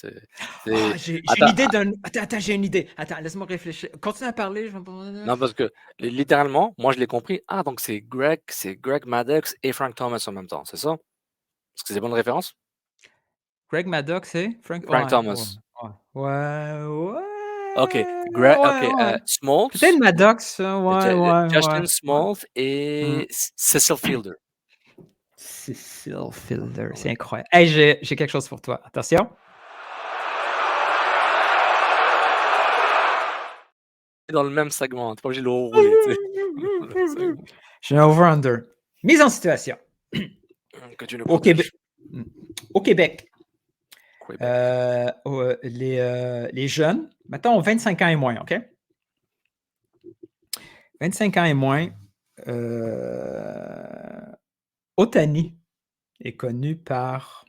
J'ai une idée d'un... Attends, j'ai une idée. Attends, laisse-moi réfléchir. Continue à parler. Non, parce que, littéralement, moi, je l'ai compris. Ah, donc c'est Greg Maddux et Frank Thomas en même temps, c'est ça? Est-ce que c'est des bonnes références? Greg Maddux et Frank Thomas. Ouais. OK. Smoltz. Peut-être Maddux, ouais. Justin Smoltz et Cecil Fielder. Cecil Fielder, c'est incroyable. Hey, j'ai quelque chose pour toi. Attention. Dans le même segment. T'es pas obligé de le rouler. J'ai un over-under. Mise en situation. Au Québec. Les jeunes, mettons 25 ans et moins, OK? 25 ans et moins, Ohtani est connu par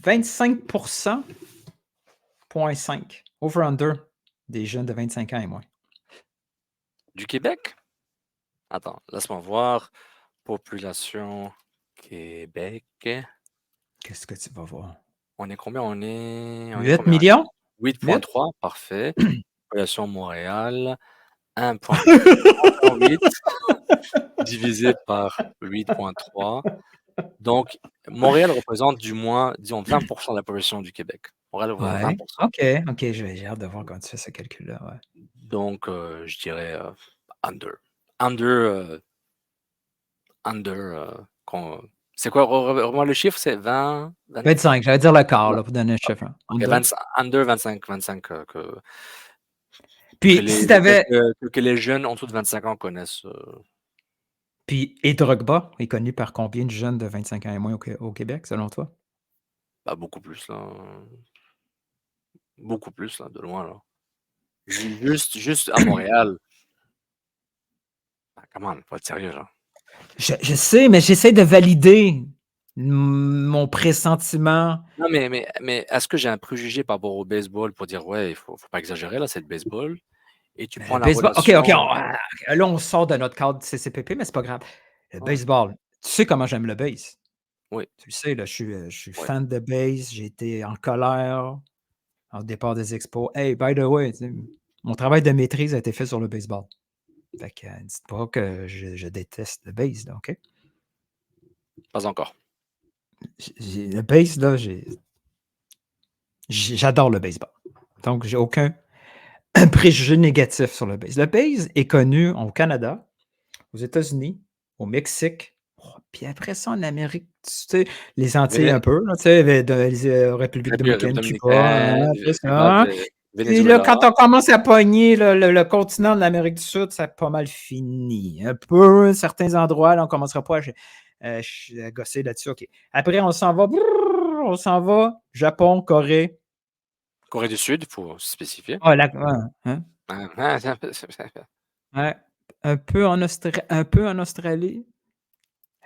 25,5 over-under des jeunes de 25 ans et moins. Du Québec? Attends, laisse-moi voir. Population Québec. Qu'est-ce que tu vas voir? On est combien? On est 8 combien? millions? 8,3, parfait. Population Montréal, 1,8 divisé par 8,3. Donc, Montréal représente du moins, disons, 20% de la population du Québec. Montréal représente Ouais. 20%. OK, j'ai hâte de voir comment tu fais ce calcul-là. Ouais. Donc, je dirais under. C'est quoi? Remets le chiffre, c'est 20? 25, j'allais dire le quart là, pour donner un chiffre. Hein. Ok, under 25 que Puis, si t'avais. que les jeunes en dessous de 25 ans connaissent. Puis, et Drogba est connu par combien de jeunes de 25 ans et moins au Québec, selon toi? Bah, beaucoup plus, là. Beaucoup plus, là, de loin, là. Juste à Montréal. Ah, come on, faut être sérieux, là. Je sais, mais j'essaie de valider mon pressentiment. Non, mais est-ce que j'ai un préjugé par rapport au baseball pour dire, ouais, il faut pas exagérer, là, c'est le baseball. Et tu prends la Baseball. OK, relation. là, on sort de notre cadre CCPP, mais c'est pas grave. Le Ouais. baseball. Tu sais comment j'aime le base. Oui. Tu le sais, là, je suis Ouais. fan de base. J'ai été en colère au départ des expos. Hey, by the way, tu sais, mon travail de maîtrise a été fait sur le baseball. Fait que dites pas que je déteste le base, là, OK? Pas encore. Le base, là, j'adore le baseball. Donc, j'ai aucun préjugé négatif sur le base. Le base est connu au Canada, aux États-Unis, au Mexique, puis après ça, en Amérique, tu sais, les Antilles un peu, là, tu sais, les République dominicaine, Cuba, hein, tout ça. Puis là, quand on commence à pogner le continent de l'Amérique du Sud, ça a pas mal fini. Un peu, certains endroits, là, on ne commencera pas à gosser là-dessus. OK. Après, on s'en va, Japon, Corée. Corée du Sud, il faut spécifier. Ah, Hein? Ouais. Un peu en Australie.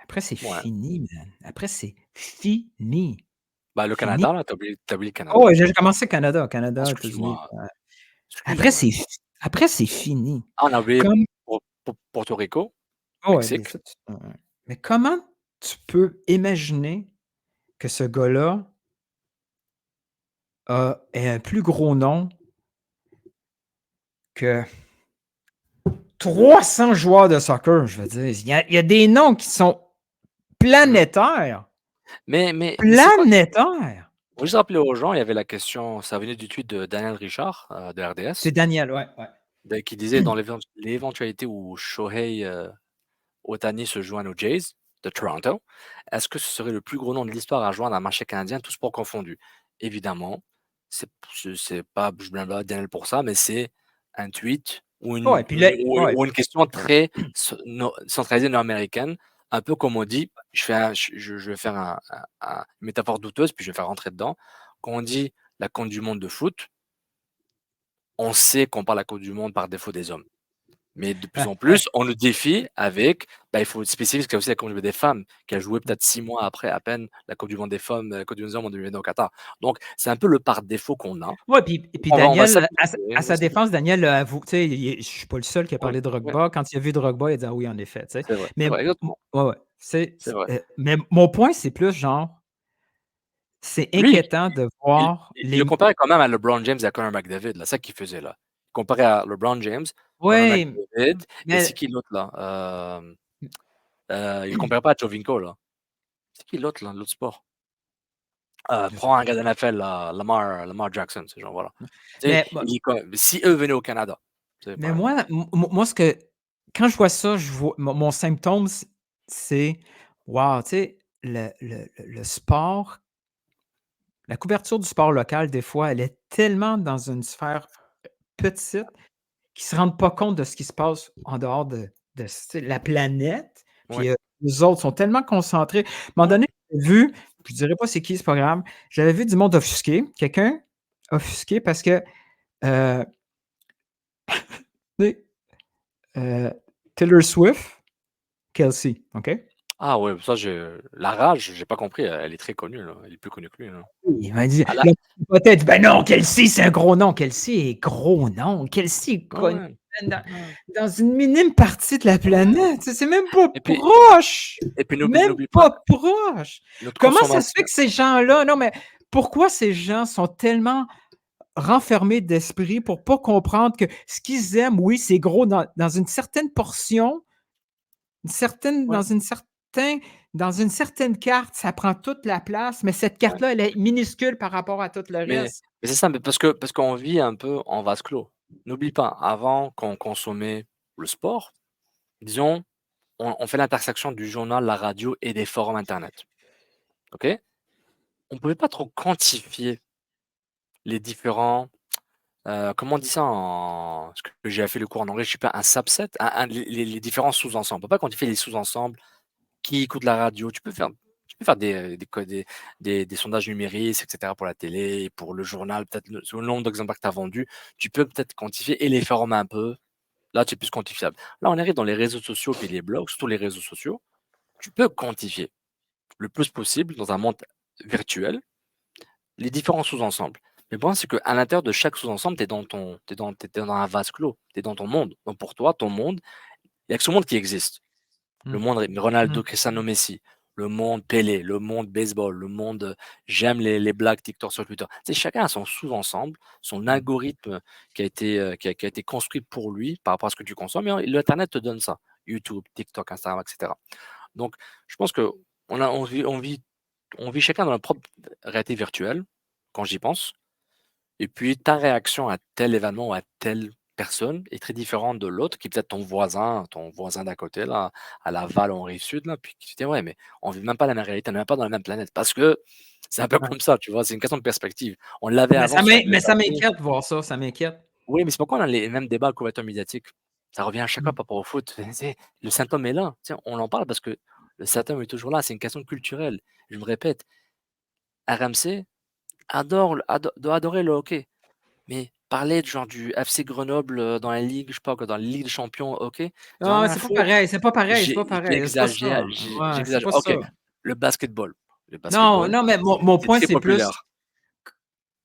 Après, c'est fini, man. Après, c'est fini. Bah, le Canada, là, t'as oublié le Canada. Oh, j'ai commencé Canada, États-Unis. Après, c'est fini. Ah, on a oublié Comme... Porto Rico, Oh, Mexique. Mais comment tu peux imaginer que ce gars-là ait un plus gros nom que 300 joueurs de soccer, je veux dire. Il y a des noms qui sont planétaires. Mais planétaires. Faut juste rappeler aux gens, il y avait la question, ça venait du tweet de Daniel Richard de RDS. C'est Daniel, ouais. Qui disait dans l'éventualité où Shohei Ohtani se joigne aux Jays de Toronto, est-ce que ce serait le plus gros nom de l'histoire à joindre un marché canadien, tout sport confondu? Évidemment, c'est pas, je blâme pas Daniel pour ça, mais c'est un tweet ou une question très centralisée nord-américaine, un peu comme on dit, je vais faire une métaphore douteuse, puis je vais faire rentrer dedans. Quand on dit la Coupe du monde de foot, on sait qu'on parle la Coupe du monde par défaut des hommes. Mais de plus en plus, on nous défie avec, il faut spécifier qu'il y a aussi la Coupe du monde des femmes, qui a joué peut-être 6 mois après à peine la Coupe du monde des femmes, la Coupe du monde des hommes en 2022 au Qatar. Donc, c'est un peu le par défaut qu'on a. Oui, puis Daniel, à sa défense, Daniel avoue, tu sais, je ne suis pas le seul qui a parlé de Drogba. Quand il a vu Drogba, il a dit ah oui, en effet. C'est vrai, mais, exactement. C'est vrai. Mais mon point, c'est plus genre, c'est inquiétant de voir. Il le comparait quand même à LeBron James et à Connor McDavid, là, ça qu'il faisait là. Comparé à LeBron James, Connor McDavid, et c'est qui l'autre là? Il ne comparait pas à Jovinko là. C'est qui l'autre là, l'autre sport? Prends un gars de NFL, Lamar Jackson, ce genre, voilà. Si eux venaient au Canada. Mais moi, quand je vois ça, mon symptôme, c'est wow, tu sais, le sport, la couverture du sport local, des fois, elle est tellement dans une sphère petite qu'ils ne se rendent pas compte de ce qui se passe en dehors de la planète. Puis les autres sont tellement concentrés. À un moment donné, j'ai vu, je ne dirais pas c'est qui, c'est pas grave, j'avais vu du monde offusqué, quelqu'un offusqué parce que Oui. Taylor Swift, Kelsey, OK? Ah ouais, ça, la rage, j'ai pas compris. Elle est très connue, là. Elle est plus connue que lui, là. Il m'a dit, Ah là, là, peut-être, ben non, Kelsey, c'est un gros nom. Kelsey est gros nom. Kelsey est ouais, connu ouais, dans, ouais, dans une minime partie de la ouais. planète. C'est même pas Et puis, proche. et puis Même n'oublie pas, pas proche. notre Comment ça se fait consommation. que ces gens-là, non, mais pourquoi ces gens sont tellement renfermés d'esprit pour pas comprendre que ce qu'ils aiment, oui, c'est gros dans une certaine portion, Ouais, dans une certaine carte, ça prend toute la place, mais cette ouais. carte-là, elle est minuscule par rapport à tout le Mais, reste. mais c'est ça, mais parce qu'on vit un peu en vase clos. N'oublie pas, avant, quand on consommait le sport, disons, on fait l'intersection du journal, la radio et des forums internet. OK? On pouvait pas trop quantifier les différents, comment on dit ça en parce que j'ai fait le cours en anglais, je sais pas, un subset, les différents sous-ensembles. On peut pas quantifier les sous-ensembles qui écoutent la radio. Tu peux faire des sondages numériques, et cetera, pour la télé, pour le journal, peut-être sur le nombre d'exemplaires que tu as vendus. Tu peux peut-être quantifier et les former un peu. Là, c'est plus quantifiable. Là, on arrive dans les réseaux sociaux puis les blogs, surtout les réseaux sociaux. Tu peux quantifier le plus possible dans un monde virtuel les différents sous-ensembles. Mais le problème, c'est qu'à l'intérieur de chaque sous-ensemble, t'es dans un vase clos, tu es dans ton monde. Donc pour toi, ton monde, il n'y a que ce monde qui existe. Le Mmh. monde Ronaldo, Mmh. Cristiano Messi, le monde Pelé, le monde baseball, le monde j'aime les blagues TikTok sur Twitter. Tu sais, chacun a son sous-ensemble, son algorithme qui a été construit pour lui par rapport à ce que tu consommes. Et l'Internet te donne ça. YouTube, TikTok, Instagram, etc. Donc, je pense que on vit chacun dans notre propre réalité virtuelle, quand j'y pense. Et puis, ta réaction à tel événement ou à telle personne est très différente de l'autre, qui est peut-être ton voisin d'à côté, là, à Laval, en Rive-Sud, là, puis tu te dis, ouais, mais on vit même pas la même réalité, on n'est même pas dans la même planète. Parce que c'est un peu Ouais. comme ça, tu vois, c'est une question de perspective. On l'avait avant sur Mais les ça papiers. m'inquiète de voir ça, ça m'inquiète. Oui, mais c'est pourquoi on a les mêmes débats à couverture médiatique. Ça revient à chaque fois Mmh. par rapport au foot. Le symptôme est là. Tu sais, on en parle parce que le symptôme est toujours là. C'est une question culturelle. Je me répète, RMC doit adorer le hockey. Mais parler de genre du FC Grenoble, dans la ligue, je sais pas quoi, dans la Ligue des champions, OK. Ils en ont Non, rien à c'est pas foutre. pareil, c'est pas pareil, c'est pas pareil, c'est pas ça. J'exagère, Ouais, c'est j'exagère. pas OK, ça. le basketball. Le Non, basketball, non, mais mon c'est point, très c'est plus populaire.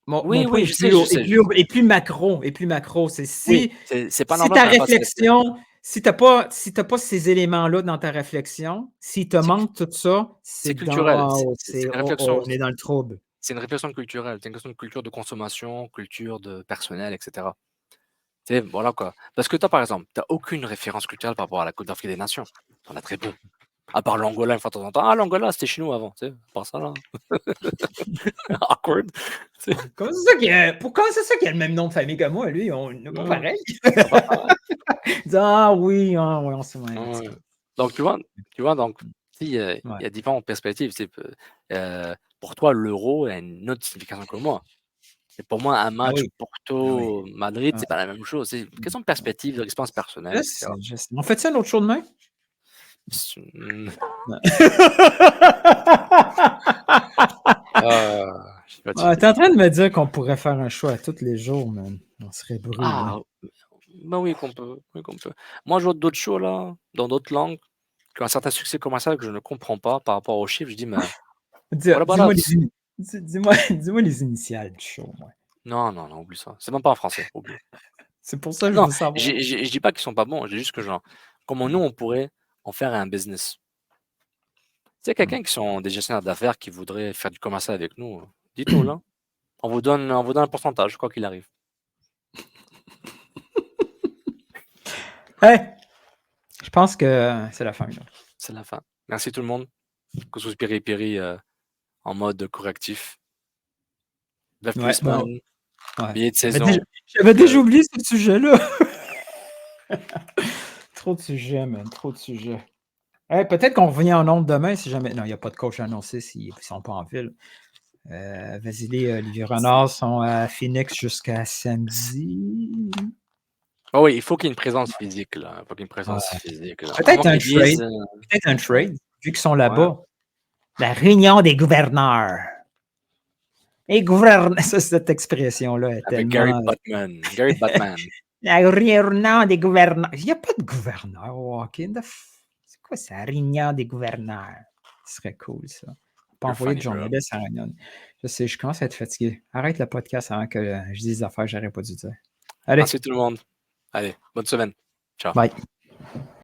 mon Oui, point oui, est je sais, plus je haut sais, je est plus macro est plus macro. C'est oui, c'est pas si normal ta pour un basket. réflexion si tu pas ces éléments-là dans ta réflexion, s'il te C'est manque tout ça, c'est culturel, c'est une réflexion, on est dans le trouble. c'est une réflexion culturelle, c'est une question de culture de consommation, culture de personnel, et cetera. Tu sais, voilà quoi. Parce que toi, par exemple, tu as aucune référence culturelle par rapport à la Coupe d'Afrique des Nations. Tu en as très peu. À part l'Angola, une fois de temps en temps. Ah, l'Angola, c'était chez nous avant, tu sais, à part ça, là. Awkward. Tu sais, Comment c'est ça qu'il a le même nom de famille que moi, lui? On n'est pas non, pareil. c'est pas pareil. Il dit, ah oui, on se ouais, en tout Ouais. cas. Donc, tu vois, donc, si, il Ouais. y a différentes perspectives. Pour toi, l'euro a une autre signification que moi. Et pour moi, un Ah match oui, ah oui. Porto-Madrid, Ouais. c'est pas la même chose. C'est une question de perspective, d'expérience personnelle, Je etc. sais, je sais. On fait ça un autre show demain? Hmm, Ouais. je suis Ouais, fatigué. t'es en train de me dire qu'on pourrait faire un show à tous les jours, man. On serait brûlés. Ah, bah oui, qu'on peut. Oui, qu'on peut. Moi, je vois d'autres shows là, dans d'autres langues, qui ont un certain succès commercial que je ne comprends pas par rapport aux chiffres. Je dis, mais what about Dis-moi us? dis-moi les initiales du show, moi. Non, non, non, oublie ça. C'est même pas en français, oublie. C'est pour ça que je Non, veux savoir. je dis pas qu'ils sont pas bons, je dis juste que genre, comment nous, on pourrait en faire un business. Tu sais, quelqu'un qui sont des gestionnaires d'affaires qui voudraient faire du commercial avec nous, dites-nous là. On vous donne un pourcentage, quoi qu'il arrive. Hey! Je pense que c'est la fin, là. C'est la fin. Merci tout le monde. Couscous Piri Piri, en mode correctif. Veuve Ouais, bon, Policeman, ouais. billet de J'avais saison. j'avais déjà oublié ce sujet-là. Trop de sujets, man, trop de sujets. Hey, peut-être qu'on revient en ondes demain si jamais. Non, il n'y a pas de coach annoncé s'ils ne sont pas en ville. Vasily, Olivier Renard sont à Phoenix jusqu'à samedi. Oh oui, il faut qu'il y ait une présence physique, là. Il faut qu'il y ait une Ouais. présence physique, là. À Peut-être moins un qu'ils disent, trade. Peut-être un ouais, trade, vu qu'ils sont ouais. là-bas. La réunion des gouverneurs. Et gouverneurs, ça, cette expression-là est Avec Gary tellement. Batman. Gary Batman. La réunion des gouverneurs. Il n'y a pas de gouverneur au hockey. C'est quoi ça, réunion des gouverneurs? Ce serait cool, ça. Pas You're envoyer funny, de journée bro. de sa réunion. Je sais, je commence à être fatigué. Arrête le podcast avant que je dise des affaires que j'aurais pas dû dire. Allez, Merci tout le monde. Allez, bonne semaine. Ciao. bye.